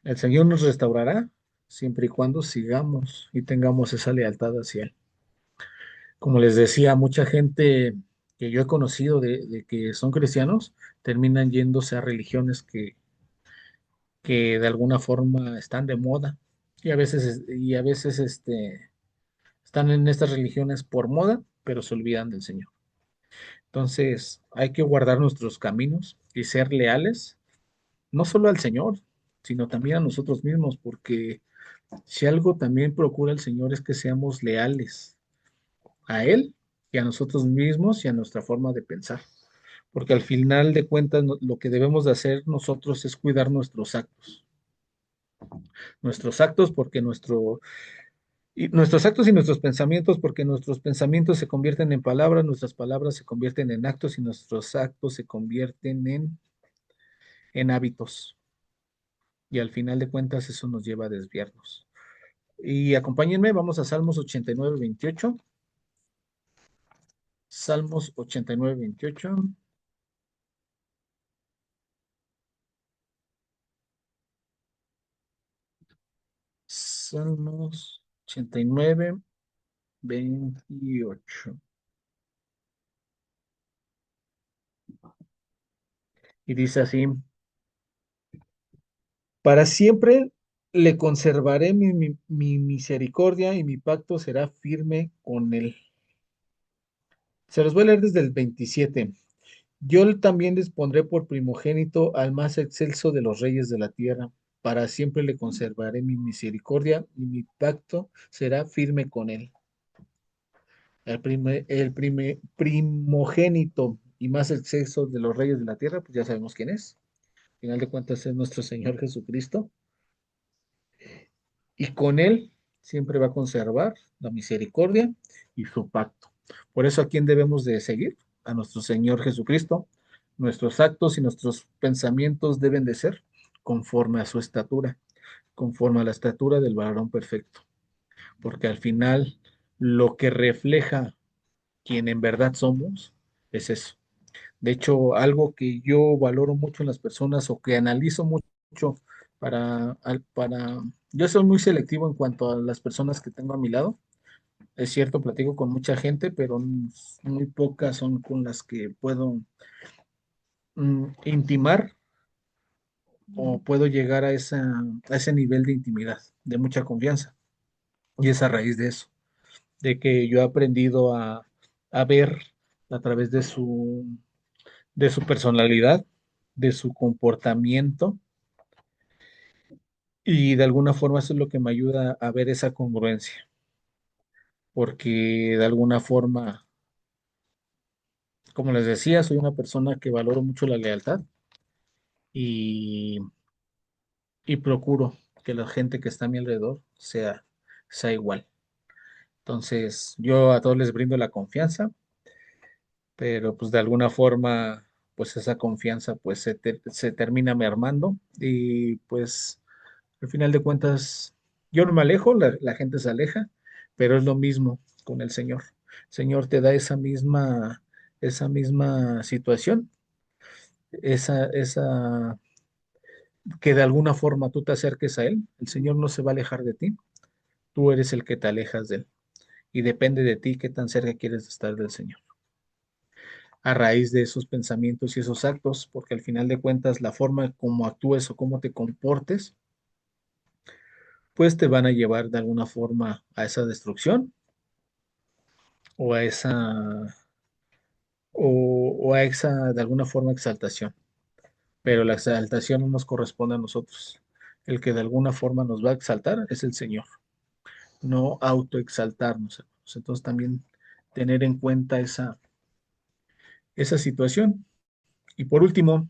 El Señor nos restaurará siempre y cuando sigamos y tengamos esa lealtad hacia Él. Como les decía, mucha gente que yo he conocido de que son cristianos terminan yéndose a religiones que de alguna forma están de moda y a veces están en estas religiones por moda, pero se olvidan del Señor. Entonces, hay que guardar nuestros caminos y ser leales, no solo al Señor, sino también a nosotros mismos, porque si algo también procura el Señor es que seamos leales a Él y a nosotros mismos y a nuestra forma de pensar. Porque al final de cuentas lo que debemos de hacer nosotros es cuidar nuestros actos porque nuestros actos y nuestros pensamientos, porque nuestros pensamientos se convierten en palabras, nuestras palabras se convierten en actos y nuestros actos se convierten en hábitos. Y al final de cuentas eso nos lleva a desviarnos. Y acompáñenme, vamos a Salmos 89:28. Salmos 89:28. Salmos 89:28. Y dice así, para siempre le conservaré mi misericordia y mi pacto será firme con él. Se los voy a leer desde el 27. Yo también les pondré por primogénito al más excelso de los reyes de la tierra. Para siempre le conservaré mi misericordia y mi pacto será firme con él. Primogénito y más excelso de los reyes de la tierra, pues ya sabemos quién es. Al final de cuentas es nuestro Señor Jesucristo. Y con él siempre va a conservar la misericordia y su pacto. Por eso, ¿a quién debemos de seguir? A nuestro Señor Jesucristo. Nuestros actos y nuestros pensamientos deben de ser conforme a su estatura, conforme a la estatura del varón perfecto, porque al final lo que refleja quien en verdad somos es eso. De hecho, algo que yo valoro mucho en las personas o que analizo mucho para... Yo soy muy selectivo en cuanto a las personas que tengo a mi lado. Es cierto, platico con mucha gente, pero muy pocas son con las que puedo intimar o puedo llegar a ese nivel de intimidad, de mucha confianza. Y es a raíz de eso, de que yo he aprendido a ver a través de su personalidad, de su comportamiento, y de alguna forma eso es lo que me ayuda a ver esa congruencia, porque de alguna forma, como les decía, soy una persona que valoro mucho la lealtad y, y procuro que la gente que está a mi alrededor sea igual. Entonces, yo a todos les brindo la confianza, pero pues de alguna forma, pues esa confianza pues se termina mermando y pues al final de cuentas yo no me alejo, la gente se aleja, pero es lo mismo con el Señor. El Señor te da esa misma situación, esa que de alguna forma tú te acerques a Él. El Señor no se va a alejar de ti, tú eres el que te alejas de Él. Y depende de ti qué tan cerca quieres estar del Señor. A raíz de esos pensamientos y esos actos, porque al final de cuentas la forma como actúes o cómo te comportes, pues te van a llevar de alguna forma a esa destrucción o a esa de alguna forma exaltación. Pero la exaltación no nos corresponde a nosotros. El que de alguna forma nos va a exaltar es el Señor, no autoexaltarnos, hermanos. Entonces también tener en cuenta esa situación. Y por último,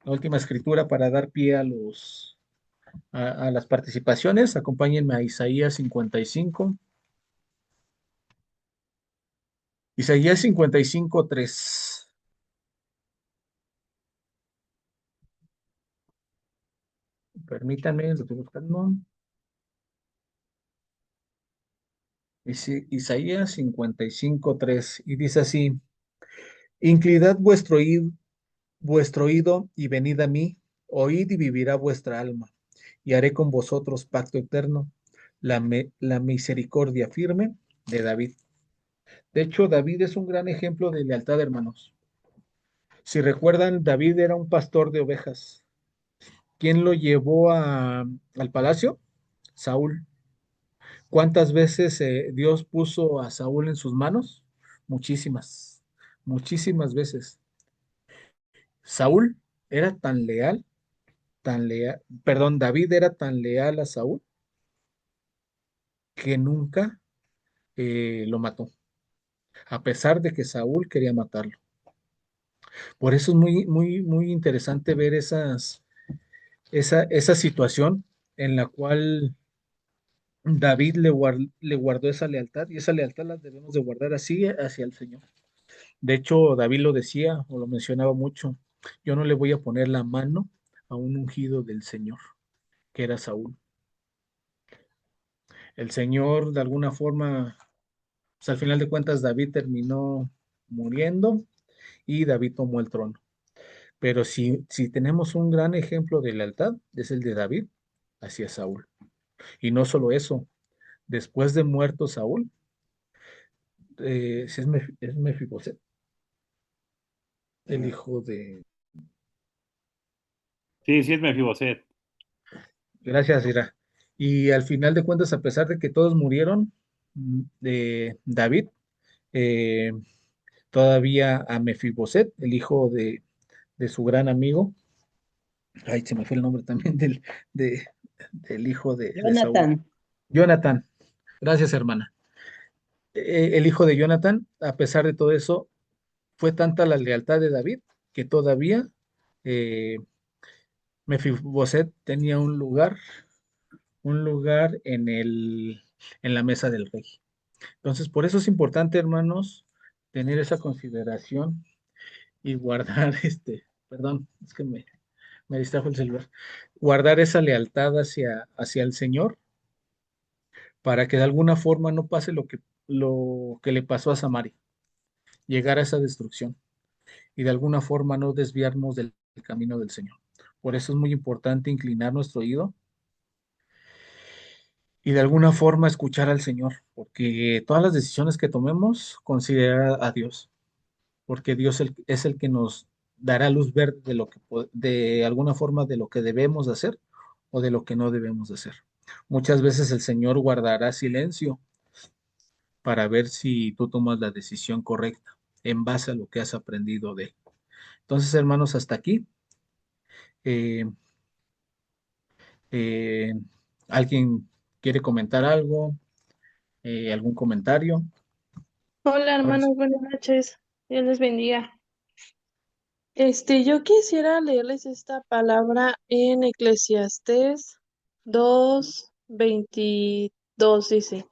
la última escritura para dar pie a las participaciones, acompáñenme a Isaías 55. Isaías 55, 3. Permítanme, lo estoy buscando. Dice Isaías 55, 3. Y dice así: Inclinad vuestro oído y venid a mí, oíd y vivirá vuestra alma, y haré con vosotros pacto eterno, la misericordia firme de David. De hecho, David es un gran ejemplo de lealtad, hermanos. Si recuerdan, David era un pastor de ovejas. ¿Quién lo llevó al palacio? Saúl. ¿Cuántas veces Dios puso a Saúl en sus manos? Muchísimas, muchísimas veces. Saúl era tan leal, perdón, David era tan leal a Saúl que nunca lo mató, a pesar de que Saúl quería matarlo. Por eso es muy, muy, muy interesante ver esa situación en la cual David le guardó esa lealtad y esa lealtad la debemos de guardar así hacia el Señor. De hecho, David lo decía o lo mencionaba mucho, yo no le voy a poner la mano a un ungido del Señor, que era Saúl. El Señor, de alguna forma, pues al final de cuentas, David terminó muriendo y David tomó el trono. Pero si tenemos un gran ejemplo de lealtad, es el de David hacia Saúl. Y no solo eso, después de muerto Saúl, si es Mefiboset, el hijo de... Sí, sí es Mefiboset. Gracias, Ira. Y al final de cuentas, a pesar de que todos murieron, de David, eh, todavía a Mefiboset, el hijo de su gran amigo, ay, se me fue el nombre también de- del hijo de Saúl, Jonathan. Jonathan. Gracias, hermana. El hijo de Jonathan, a pesar de todo eso, fue tanta la lealtad de David que todavía eh, Mefiboset tenía un lugar en la mesa del rey. Entonces, por eso es importante, hermanos, tener esa consideración y guardar perdón, es que me distrajo el celular, guardar esa lealtad hacia el Señor para que de alguna forma no pase lo que le pasó a Samaria, llegar a esa destrucción y de alguna forma no desviarnos del camino del Señor. Por eso es muy importante inclinar nuestro oído y de alguna forma escuchar al Señor, porque todas las decisiones que tomemos, considerar a Dios, porque Dios es el que nos dará luz verde de de alguna forma de lo que debemos de hacer o de lo que no debemos de hacer. Muchas veces el Señor guardará silencio para ver si tú tomas la decisión correcta en base a lo que has aprendido de él. Entonces, hermanos, hasta aquí. Eh, eh, ¿Alguien quiere comentar algo? ¿Algún comentario? Hola, Ahora sí. hermanos, buenas noches. Dios les bendiga. Yo quisiera leerles esta palabra en Eclesiastés 2:22 dice,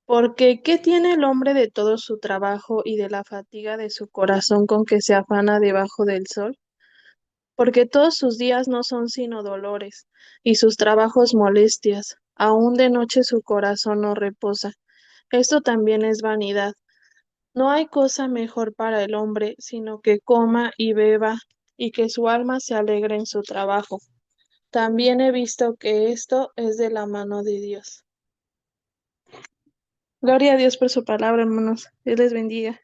porque ¿qué tiene el hombre de todo su trabajo y de la fatiga de su corazón con que se afana debajo del sol? Porque todos sus días no son sino dolores, y sus trabajos molestias. Aún de noche su corazón no reposa. Esto también es vanidad. No hay cosa mejor para el hombre, sino que coma y beba, y que su alma se alegre en su trabajo. También he visto que esto es de la mano de Dios. Gloria a Dios por su palabra, hermanos. Dios les bendiga.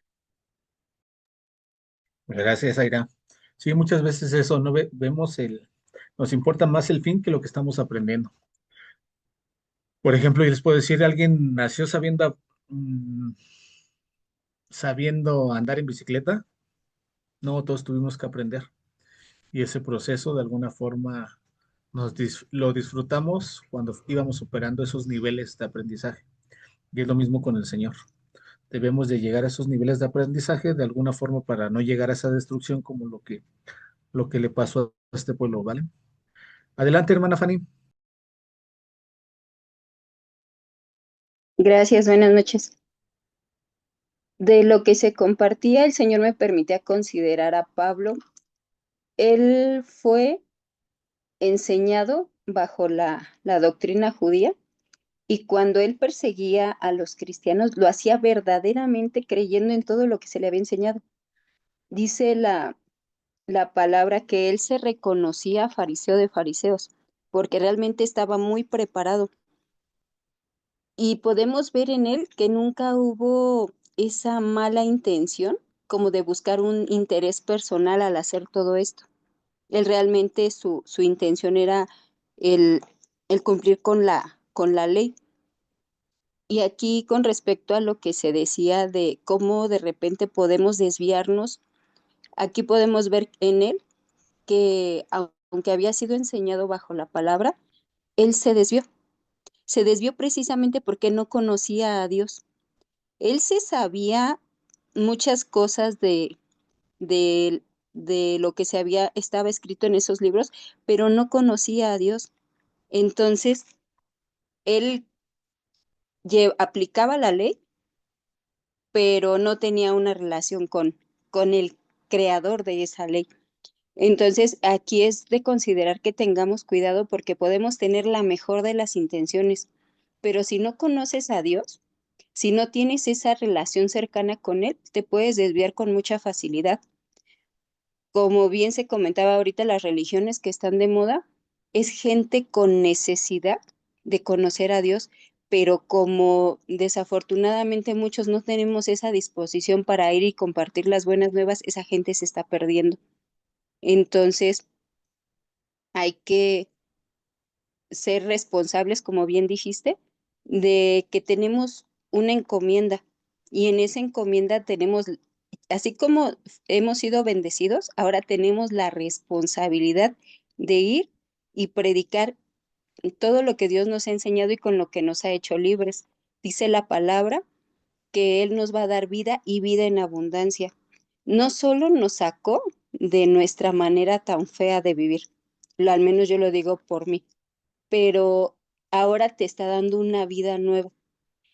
Gracias, Aira. Sí, muchas veces eso, no vemos nos importa más el fin que lo que estamos aprendiendo. Por ejemplo, y les puedo decir, alguien nació mm, sabiendo andar en bicicleta. No, todos tuvimos que aprender. Y ese proceso, de alguna forma, lo disfrutamos cuando íbamos superando esos niveles de aprendizaje. Y es lo mismo con el Señor. Debemos de llegar a esos niveles de aprendizaje de alguna forma para no llegar a esa destrucción como lo que le pasó a este pueblo, ¿vale? Adelante, hermana Fanny. Gracias, buenas noches. De lo que se compartía, el Señor me permitía considerar a Pablo. Él fue enseñado bajo la doctrina judía y cuando él perseguía a los cristianos, lo hacía verdaderamente creyendo en todo lo que se le había enseñado. Dice la palabra que él se reconocía fariseo de fariseos, porque realmente estaba muy preparado. Y podemos ver en él que nunca hubo esa mala intención como de buscar un interés personal al hacer todo esto. Él realmente su intención era el, el cumplir con la ley. Y aquí con respecto a lo que se decía de cómo de repente podemos desviarnos, aquí podemos ver en él que aunque había sido enseñado bajo la palabra, él se desvió. Se desvió precisamente porque no conocía a Dios. Él se sabía muchas cosas de, de lo que estaba escrito en esos libros, pero no conocía a Dios. Entonces, él aplicaba la ley, pero no tenía una relación con el creador de esa ley. Entonces, aquí es de considerar que tengamos cuidado porque podemos tener la mejor de las intenciones, pero si no conoces a Dios, si no tienes esa relación cercana con Él, te puedes desviar con mucha facilidad. Como bien se comentaba ahorita, las religiones que están de moda es gente con necesidad de conocer a Dios, pero como desafortunadamente muchos no tenemos esa disposición para ir y compartir las buenas nuevas, esa gente se está perdiendo. Entonces, hay que ser responsables, como bien dijiste, de que tenemos una encomienda y en esa encomienda tenemos, así como hemos sido bendecidos, ahora tenemos la responsabilidad de ir y predicar todo lo que Dios nos ha enseñado y con lo que nos ha hecho libres. Dice la palabra que Él nos va a dar vida y vida en abundancia. No solo nos sacó de nuestra manera tan fea de vivir, al menos yo lo digo por mí, pero ahora te está dando una vida nueva.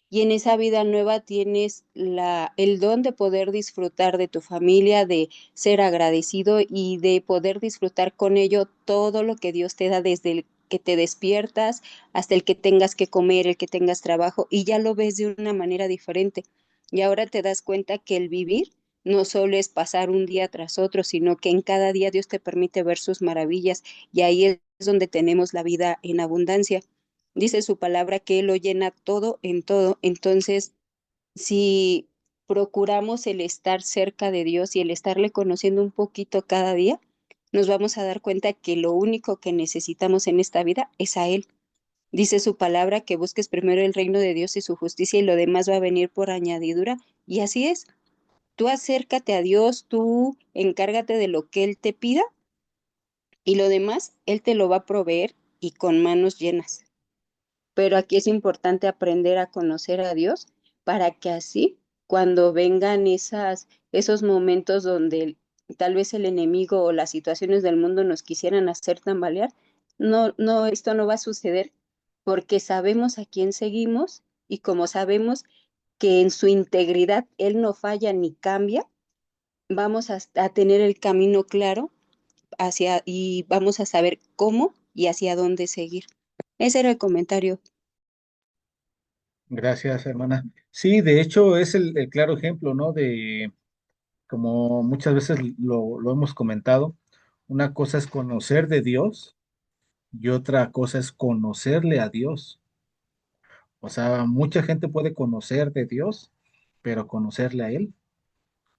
Y en esa vida nueva tienes el don de poder disfrutar de tu familia, de ser agradecido y de poder disfrutar con ello todo lo que Dios te da desde el que te despiertas hasta el que tengas que comer, el que tengas trabajo y ya lo ves de una manera diferente. Y ahora te das cuenta que el vivir no solo es pasar un día tras otro, sino que en cada día Dios te permite ver sus maravillas y ahí es donde tenemos la vida en abundancia. Dice su palabra que Él lo llena todo en todo. Entonces, si procuramos el estar cerca de Dios y el estarle conociendo un poquito cada día, nos vamos a dar cuenta que lo único que necesitamos en esta vida es a Él. Dice su palabra que busques primero el reino de Dios y su justicia y lo demás va a venir por añadidura. Y así es. Tú acércate a Dios, tú encárgate de lo que Él te pida y lo demás Él te lo va a proveer y con manos llenas. Pero aquí es importante aprender a conocer a Dios para que así, cuando vengan esos momentos donde tal vez el enemigo o las situaciones del mundo nos quisieran hacer tambalear, no, esto no va a suceder porque sabemos a quién seguimos y como sabemos que en su integridad Él no falla ni cambia, vamos a tener el camino claro y vamos a saber cómo y hacia dónde seguir. Ese era el comentario. Gracias, hermana. Sí, de hecho es el claro ejemplo, ¿no? De, como muchas veces lo hemos comentado, una cosa es conocer de Dios y otra cosa es conocerle a Dios. O sea, mucha gente puede conocer de Dios, pero conocerle a Él,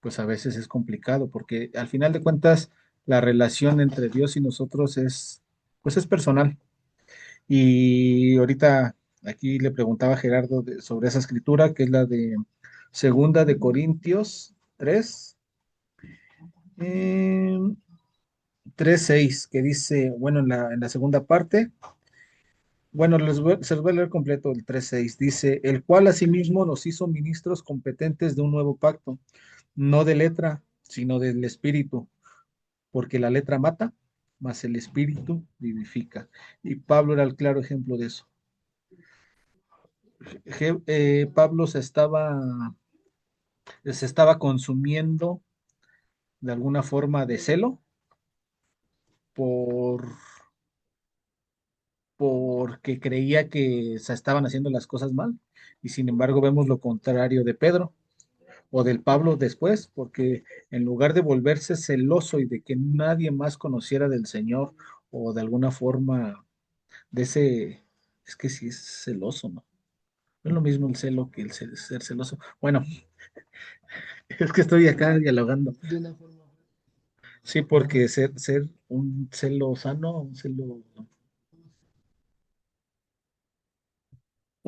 pues a veces es complicado, porque al final de cuentas la relación entre Dios y nosotros es, pues es personal. Y ahorita aquí le preguntaba a Gerardo sobre esa escritura, que es la de Segunda de Corintios 3, eh, 3:6, que dice, bueno, en la segunda parte, bueno, se los voy a leer completo el 3:6, dice, el cual asimismo nos hizo ministros competentes de un nuevo pacto, no de letra, sino del espíritu, porque la letra mata, mas el espíritu vivifica. Y Pablo era el claro ejemplo de eso. Pablo se estaba consumiendo de alguna forma de celo por, porque creía que se estaban haciendo las cosas mal. Y sin embargo vemos lo contrario de Pedro o del Pablo después, porque en lugar de volverse celoso y de que nadie más conociera del Señor o de alguna forma de ese, es que sí es celoso, ¿no? No es lo mismo el celo que el ser celoso. Bueno, es que estoy acá dialogando. De una forma. Sí, porque ser un celo sano, un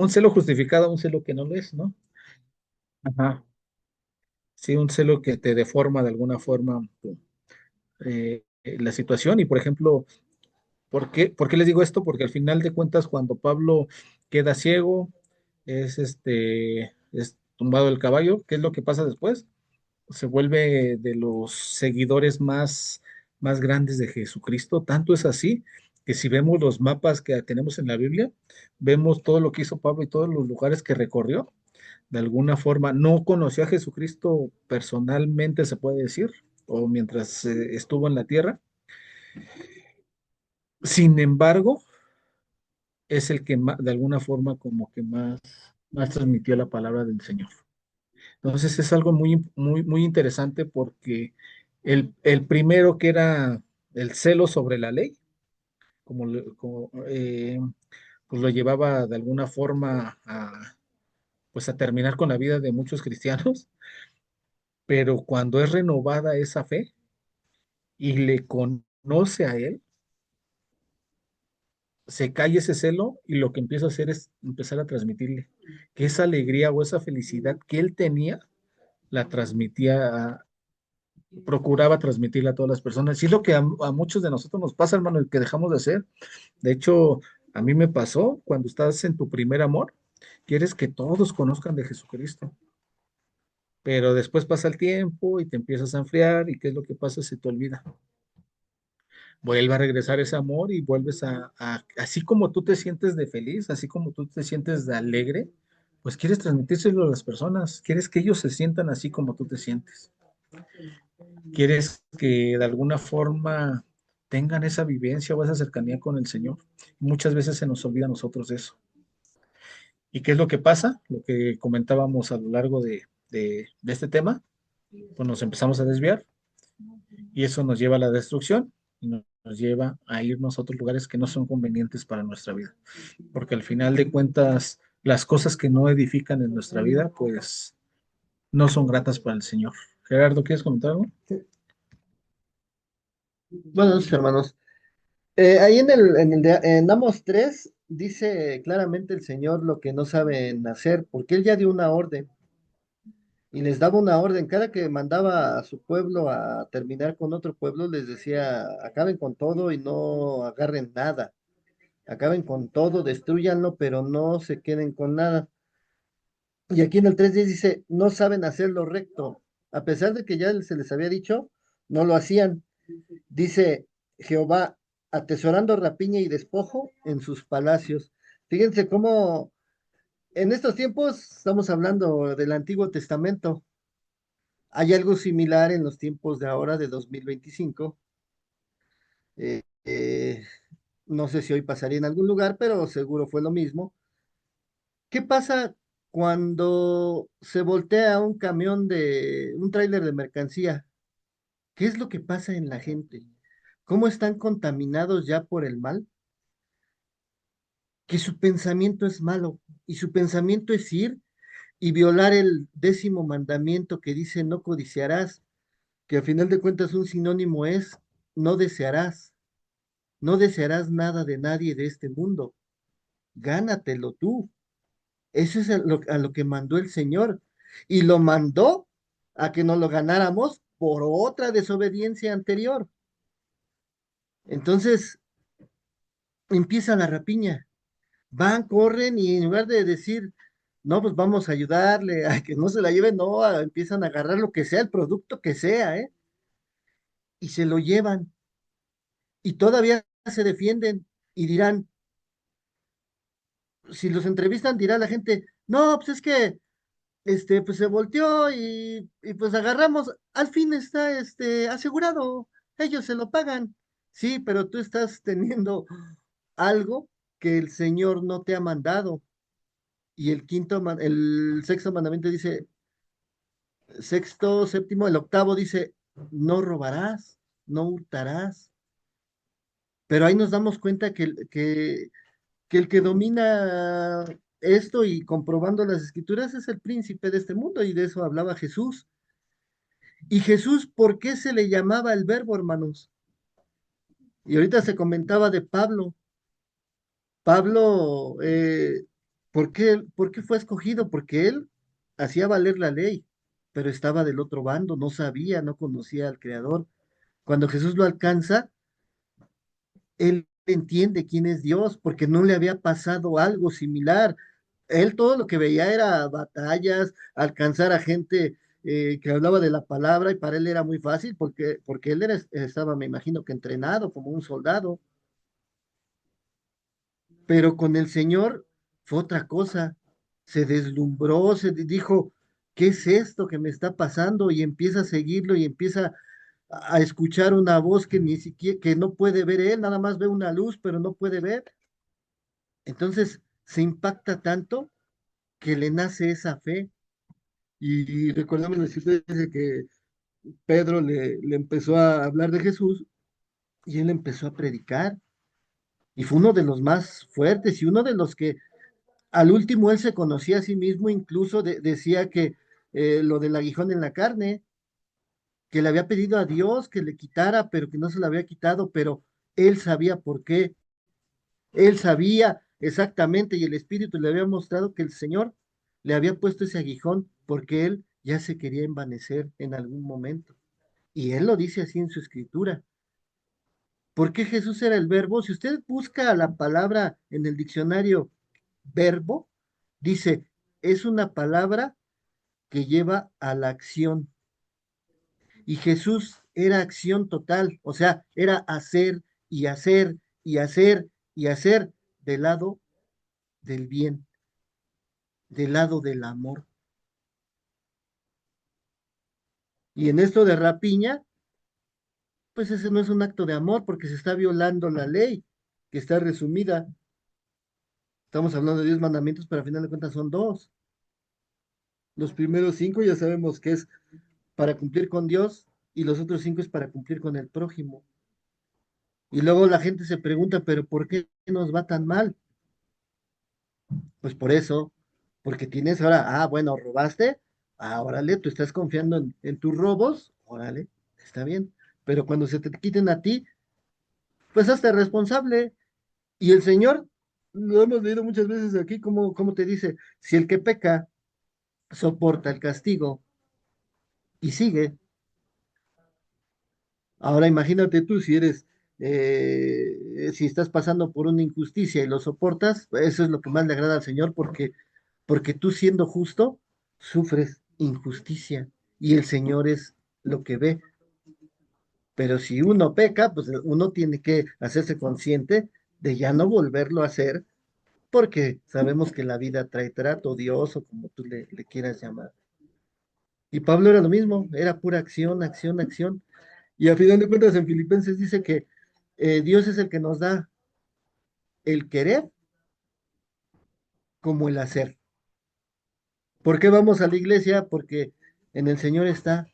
celo justificado, un celo que no lo es, ¿no? Ajá. Sí, un celo que te deforma de alguna forma la situación. Y por ejemplo, ¿por qué les digo esto? Porque al final de cuentas, cuando Pablo queda ciego, es tumbado del caballo, ¿qué es lo que pasa después? Se vuelve de los seguidores más grandes de Jesucristo. Tanto es así que si vemos los mapas que tenemos en la Biblia, vemos todo lo que hizo Pablo y todos los lugares que recorrió. De alguna forma, no conoció a Jesucristo personalmente, se puede decir, o mientras estuvo en la tierra. Sin embargo, es el que de alguna forma como que más transmitió la palabra del Señor. Entonces es algo muy, muy, muy interesante porque el primero que era el celo sobre la ley, pues lo llevaba de alguna forma pues a terminar con la vida de muchos cristianos, pero cuando es renovada esa fe y le conoce a él, se cae ese celo y lo que empieza a hacer es empezar a transmitirle que esa alegría o esa felicidad que él tenía, la transmitía, procuraba transmitirle a todas las personas. Y es lo que a muchos de nosotros nos pasa, hermano, el que dejamos de hacer. De hecho, a mí me pasó cuando estás en tu primer amor, quieres que todos conozcan de Jesucristo, pero después pasa el tiempo y te empiezas a enfriar y ¿qué es lo que pasa? Se te olvida. Vuelve a regresar ese amor y vuelves así como tú te sientes de feliz, así como tú te sientes de alegre, pues quieres transmitírselo a las personas, quieres que ellos se sientan así como tú te sientes. Quieres que de alguna forma tengan esa vivencia o esa cercanía con el Señor. Muchas veces se nos olvida a nosotros eso. ¿Y qué es lo que pasa? Lo que comentábamos a lo largo de este tema, pues nos empezamos a desviar y eso nos lleva a la destrucción y nos lleva a irnos a otros lugares que no son convenientes para nuestra vida. Porque al final de cuentas, las cosas que no edifican en nuestra vida, pues no son gratas para el Señor. Gerardo, ¿quieres comentar algo? Bueno, hermanos, ahí en Amos 3 dice claramente el Señor lo que no saben hacer, porque Él ya dio una orden y les daba una orden. Cada que mandaba a su pueblo a terminar con otro pueblo, les decía, acaben con todo y no agarren nada, acaben con todo, destruyanlo, pero no se queden con nada. Y aquí en el 3:10 dice, no saben hacer lo recto. A pesar de que ya se les había dicho, no lo hacían. Dice Jehová, atesorando rapiña y despojo en sus palacios. Fíjense cómo en estos tiempos, estamos hablando del Antiguo Testamento, hay algo similar en los tiempos de ahora, de 2025. Eh, eh, no sé si hoy pasaría en algún lugar, pero seguro fue lo mismo. ¿Qué pasa? Cuando se voltea un camión un tráiler de mercancía, ¿qué es lo que pasa en la gente? ¿Cómo están contaminados ya por el mal? Que su pensamiento es malo y su pensamiento es ir y violar el 10.º mandamiento que dice no codiciarás, que a final de cuentas un sinónimo es no desearás, no desearás nada de nadie de este mundo, gánatelo tú. Eso es a lo que mandó el Señor y lo mandó a que nos lo ganáramos por otra desobediencia anterior. Entonces empieza la rapiña. Van, corren y en lugar de decir, no, pues vamos a ayudarle a que no se la lleven, no, empiezan a agarrar lo que sea, el producto que sea, ¿eh? Y se lo llevan y todavía se defienden y dirán, si los entrevistan, dirá la gente, no, pues es que, pues se volteó y pues agarramos, al fin está, asegurado, ellos se lo pagan. Sí, pero tú estás teniendo algo que el Señor no te ha mandado. Y el sexto mandamiento dice, sexto, séptimo, el octavo dice, no robarás, no hurtarás. Pero ahí nos damos cuenta que el que domina esto y comprobando las escrituras es el príncipe de este mundo y de eso hablaba Jesús. Y Jesús, ¿por qué se le llamaba el verbo, hermanos? Y ahorita se comentaba de Pablo. Pablo, por qué fue escogido? Porque él hacía valer la ley, pero estaba del otro bando, no sabía, no conocía al Creador. Cuando Jesús lo alcanza, él entiende quién es Dios, porque no le había pasado algo similar. Él todo lo que veía era batallas, alcanzar a gente que hablaba de la palabra, y para él era muy fácil, porque él estaba, me imagino que entrenado como un soldado, pero con el Señor fue otra cosa. Se deslumbró, dijo, ¿qué es esto que me está pasando? Y empieza a seguirlo y empieza a escuchar una voz que ni siquiera, que no puede ver él, nada más ve una luz, pero no puede ver. Entonces se impacta tanto que le nace esa fe. Y recordamos la historia de que Pedro le empezó a hablar de Jesús y él empezó a predicar. Y fue uno de los más fuertes y uno de los que al último él se conocía a sí mismo, incluso decía que lo del aguijón en la carne, que le había pedido a Dios que le quitara, pero que no se lo había quitado, pero él sabía por qué. Él sabía exactamente y el Espíritu le había mostrado que el Señor le había puesto ese aguijón porque él ya se quería envanecer en algún momento. Y él lo dice así en su escritura. ¿Por qué Jesús era el verbo? Si usted busca la palabra en el diccionario verbo, dice, es una palabra que lleva a la acción. Y Jesús era acción total, o sea, era hacer y hacer y hacer y hacer del lado del bien, del lado del amor. Y en esto de rapiña, pues ese no es un acto de amor porque se está violando la ley, que está resumida. Estamos hablando de 10 mandamientos, pero al final de cuentas son dos. Los primeros 5 ya sabemos que es para cumplir con Dios y los otros 5 es para cumplir con el prójimo. Y luego la gente se pregunta, pero ¿por qué nos va tan mal? Pues por eso, porque tienes ahora, bueno, robaste, órale, tú estás confiando en tus robos, órale, está bien. Pero cuando se te quiten a ti, pues hazte responsable. Y el Señor, lo hemos leído muchas veces aquí, como te dice, si el que peca soporta el castigo y sigue, ahora imagínate tú si si estás pasando por una injusticia y lo soportas, eso es lo que más le agrada al Señor porque tú siendo justo, sufres injusticia y el Señor es lo que ve. Pero si uno peca, pues uno tiene que hacerse consciente de ya no volverlo a hacer porque sabemos que la vida trae trato, Dios o como tú le quieras llamar. Y Pablo era lo mismo, era pura acción, acción, acción. Y a final de cuentas en Filipenses dice que Dios es el que nos da el querer como el hacer. ¿Por qué vamos a la iglesia? Porque en el Señor está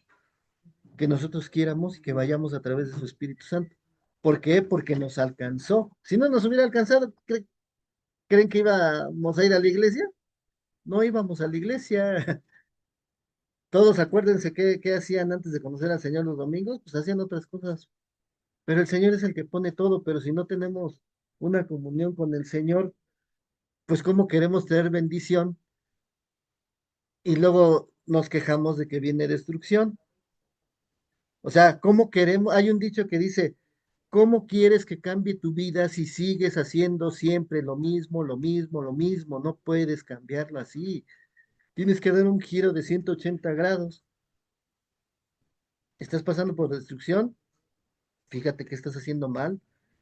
que nosotros quiéramos y que vayamos a través de su Espíritu Santo. ¿Por qué? Porque nos alcanzó. Si no nos hubiera alcanzado, ¿creen que íbamos a ir a la iglesia? No íbamos a la iglesia. Todos acuérdense qué hacían antes de conocer al Señor los domingos, pues hacían otras cosas. Pero el Señor es el que pone todo, pero si no tenemos una comunión con el Señor, pues cómo queremos tener bendición y luego nos quejamos de que viene destrucción. O sea, ¿cómo queremos? Hay un dicho que dice, ¿cómo quieres que cambie tu vida si sigues haciendo siempre lo mismo, lo mismo, lo mismo? No puedes cambiarlo así. Tienes que dar un giro de 180 grados. ¿Estás pasando por destrucción? Fíjate que estás haciendo mal.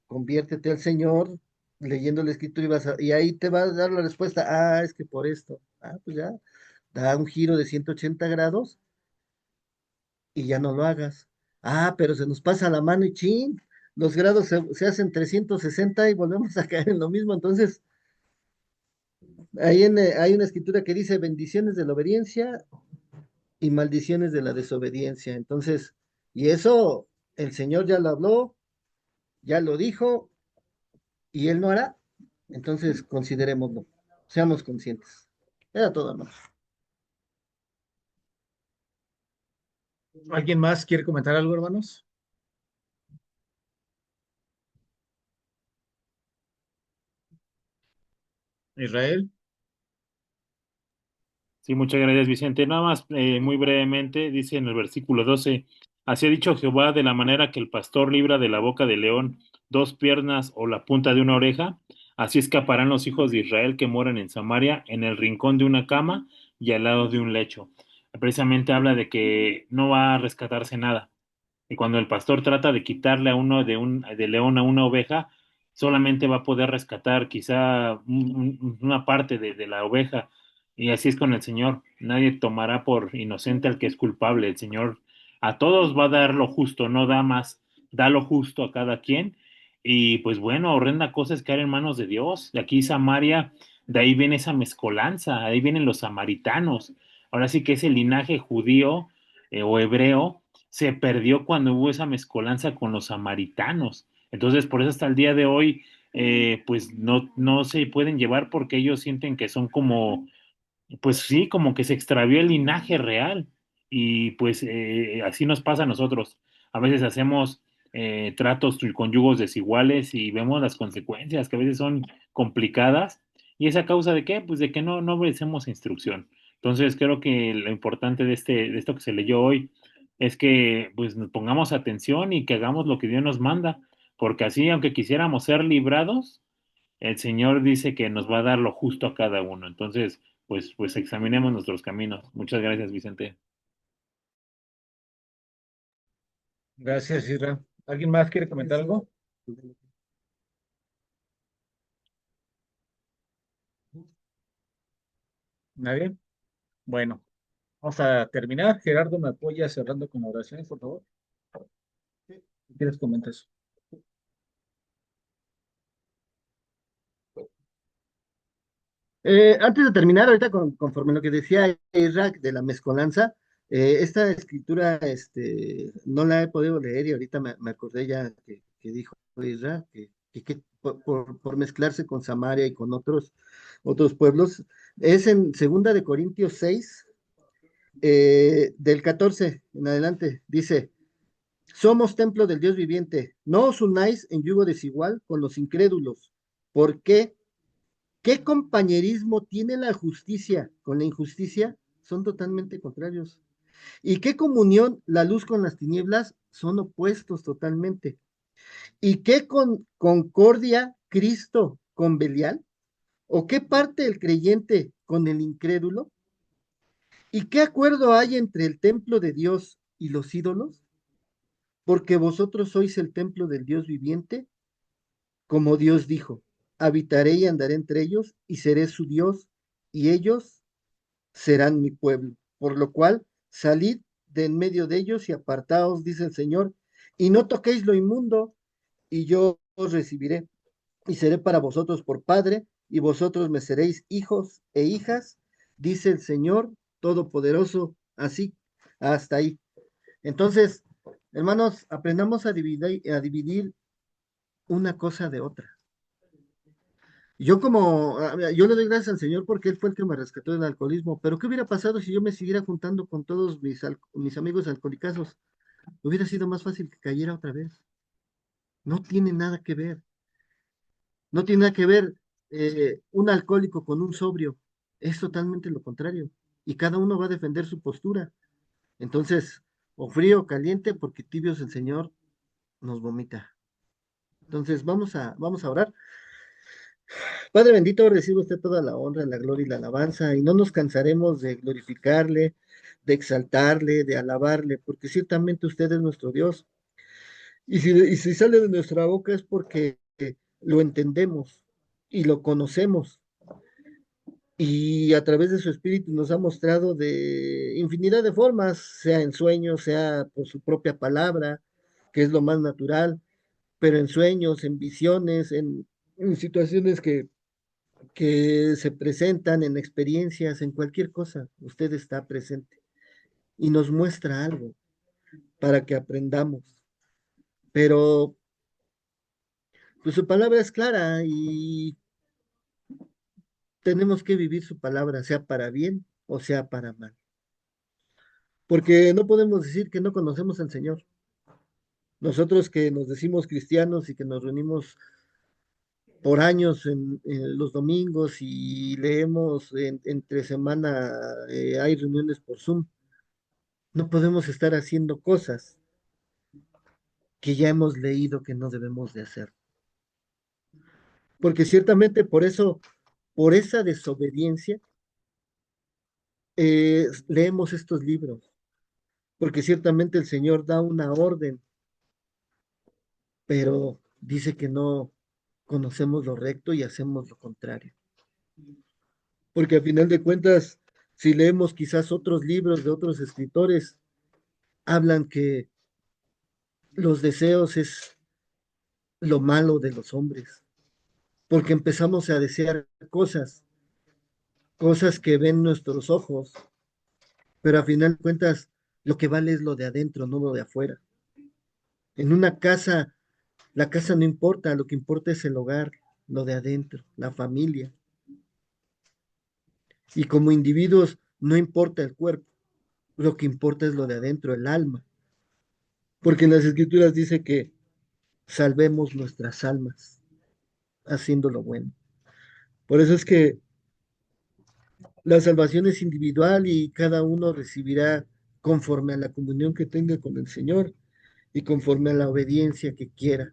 Conviértete al Señor leyendo la escritura y ahí te va a dar la respuesta. Ah, es que por esto. Ah, pues ya, da un giro de 180 grados y ya no lo hagas. Ah, pero se nos pasa la mano y chin, los grados se hacen 360 y volvemos a caer en lo mismo. Entonces, hay una escritura que dice bendiciones de la obediencia y maldiciones de la desobediencia. Entonces, y eso el Señor ya lo habló, ya lo dijo y Él no hará. Entonces, considerémoslo, seamos conscientes. Era todo, ¿no? ¿Alguien más quiere comentar algo, hermanos? Israel. Sí, muchas gracias, Vicente. Nada más, muy brevemente, dice en el versículo 12, así ha dicho Jehová, de la manera que el pastor libra de la boca del león dos piernas o la punta de una oreja, así escaparán los hijos de Israel que moran en Samaria, en el rincón de una cama y al lado de un lecho. Precisamente habla de que no va a rescatarse nada. Y cuando el pastor trata de quitarle a uno de león a una oveja, solamente va a poder rescatar quizá una parte de la oveja. Y así es con el Señor. Nadie tomará por inocente al que es culpable. El Señor a todos va a dar lo justo, no da más, da lo justo a cada quien. Y pues bueno, horrenda cosa es caer en manos de Dios. De aquí Samaria, de ahí viene esa mezcolanza, ahí vienen los samaritanos. Ahora sí que ese linaje judío o hebreo se perdió cuando hubo esa mezcolanza con los samaritanos. Entonces, por eso hasta el día de hoy, pues no se pueden llevar porque ellos sienten que son como, pues sí, como que se extravió el linaje real. Y pues así nos pasa a nosotros. A veces hacemos tratos con yugos desiguales y vemos las consecuencias que a veces son complicadas. ¿Y es a causa de qué? Pues de que no obedecemos instrucción. Entonces creo que lo importante de esto que se leyó hoy es que pues nos pongamos atención y que hagamos lo que Dios nos manda, porque así, aunque quisiéramos ser librados, el Señor dice que nos va a dar lo justo a cada uno. Entonces, pues examinemos nuestros caminos. Muchas gracias, Vicente. Gracias, Israel. ¿Alguien más quiere comentar algo? ¿Nadie? Bueno, vamos a terminar. Gerardo, ¿me apoya cerrando con la oración, por favor? Si ¿Quieres comentar eso? Antes de terminar, ahorita conforme lo que decía Irak de la mezcolanza, esta escritura no la he podido leer y ahorita me acordé ya que dijo Irak que por mezclarse con Samaria y con otros pueblos, es en segunda de Corintios 6, del 14 en adelante, dice, somos templo del Dios viviente, no os unáis en yugo desigual con los incrédulos. ¿Por qué? ¿Qué compañerismo tiene la justicia con la injusticia? Son totalmente contrarios. ¿Y qué comunión la luz con las tinieblas? Son opuestos totalmente. ¿Y qué concordia Cristo con Belial? ¿O qué parte el creyente con el incrédulo? ¿Y qué acuerdo hay entre el templo de Dios y los ídolos? Porque vosotros sois el templo del Dios viviente, como Dios dijo, habitaré y andaré entre ellos y seré su Dios y ellos serán mi pueblo. Por lo cual, salid de en medio de ellos y apartaos, dice el Señor, y no toquéis lo inmundo, y yo os recibiré, y seré para vosotros por padre, y vosotros me seréis hijos e hijas, dice el Señor todopoderoso, así, hasta ahí. Entonces, hermanos, aprendamos a dividir una cosa de otra. Yo le doy gracias al Señor porque Él fue el que me rescató del alcoholismo, pero ¿qué hubiera pasado si yo me siguiera juntando con todos mis amigos alcohólicos? Hubiera sido más fácil que cayera otra vez. No tiene nada que ver. No tiene nada que ver un alcohólico con un sobrio. Es totalmente lo contrario. Y cada uno va a defender su postura. Entonces, o frío o caliente, porque tibios el Señor nos vomita. Entonces, vamos a orar. Padre bendito, recibe usted toda la honra, la gloria y la alabanza, y no nos cansaremos de glorificarle, de exaltarle, de alabarle, porque ciertamente usted es nuestro Dios. Y si sale de nuestra boca es porque lo entendemos y lo conocemos. Y a través de su espíritu nos ha mostrado de infinidad de formas, sea en sueños, sea por su propia palabra, que es lo más natural, pero en sueños, en visiones, en situaciones que se presentan, en experiencias, en cualquier cosa, usted está presente y nos muestra algo para que aprendamos. Pero pues su palabra es clara y tenemos que vivir su palabra, sea para bien o sea para mal. Porque no podemos decir que no conocemos al Señor. Nosotros que nos decimos cristianos y que nos reunimos por años en los domingos y leemos entre semana, hay reuniones por Zoom, no podemos estar haciendo cosas que ya hemos leído que no debemos de hacer. Porque ciertamente por eso, por esa desobediencia, leemos estos libros. Porque ciertamente el Señor da una orden, pero dice que no conocemos lo recto y hacemos lo contrario. Porque a final de cuentas, si leemos quizás otros libros de otros escritores, hablan que los deseos es lo malo de los hombres, porque empezamos a desear cosas que ven nuestros ojos, pero a final de cuentas lo que vale es lo de adentro, no lo de afuera. En una casa, la casa no importa, lo que importa es el hogar, lo de adentro, la familia. Y como individuos no importa el cuerpo, lo que importa es lo de adentro, el alma. Porque en las escrituras dice que salvemos nuestras almas haciendo lo bueno. Por eso es que la salvación es individual y cada uno recibirá conforme a la comunión que tenga con el Señor y conforme a la obediencia que quiera.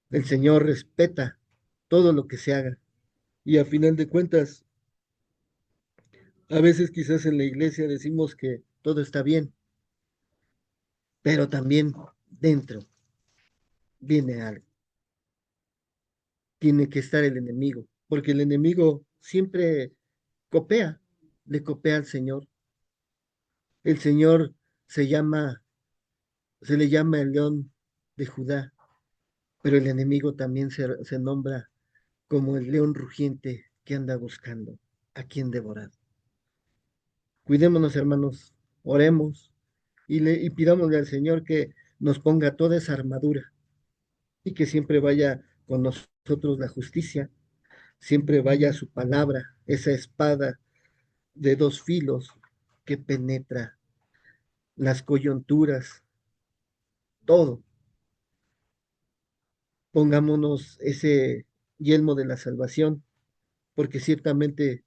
El Señor respeta todo lo que se haga y a final de cuentas, a veces quizás en la iglesia decimos que todo está bien, pero también dentro viene algo. Tiene que estar el enemigo, porque el enemigo siempre copea, le copea al Señor. El Señor se llama, se le llama el león de Judá, pero el enemigo también se nombra como el león rugiente que anda buscando a quien devorar. Cuidémonos, hermanos, oremos y pidámosle al Señor que nos ponga toda esa armadura y que siempre vaya con nosotros la justicia, siempre vaya su palabra, esa espada de dos filos que penetra las coyunturas, todo. Pongámonos ese yelmo de la salvación, porque ciertamente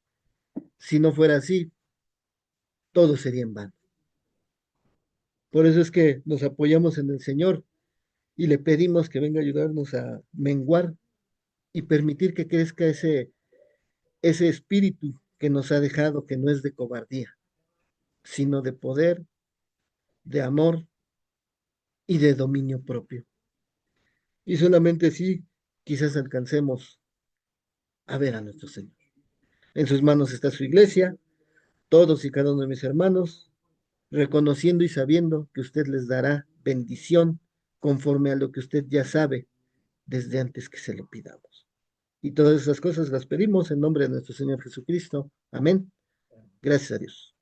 si no fuera así, todo sería en vano. Por eso es que nos apoyamos en el Señor y le pedimos que venga a ayudarnos a menguar y permitir que crezca ese espíritu que nos ha dejado, que no es de cobardía, sino de poder, de amor y de dominio propio. Y solamente así quizás alcancemos a ver a nuestro Señor. En sus manos está su iglesia, todos y cada uno de mis hermanos, reconociendo y sabiendo que usted les dará bendición conforme a lo que usted ya sabe desde antes que se lo pidamos. Y todas esas cosas las pedimos en nombre de nuestro Señor Jesucristo. Amén Gracias a Dios.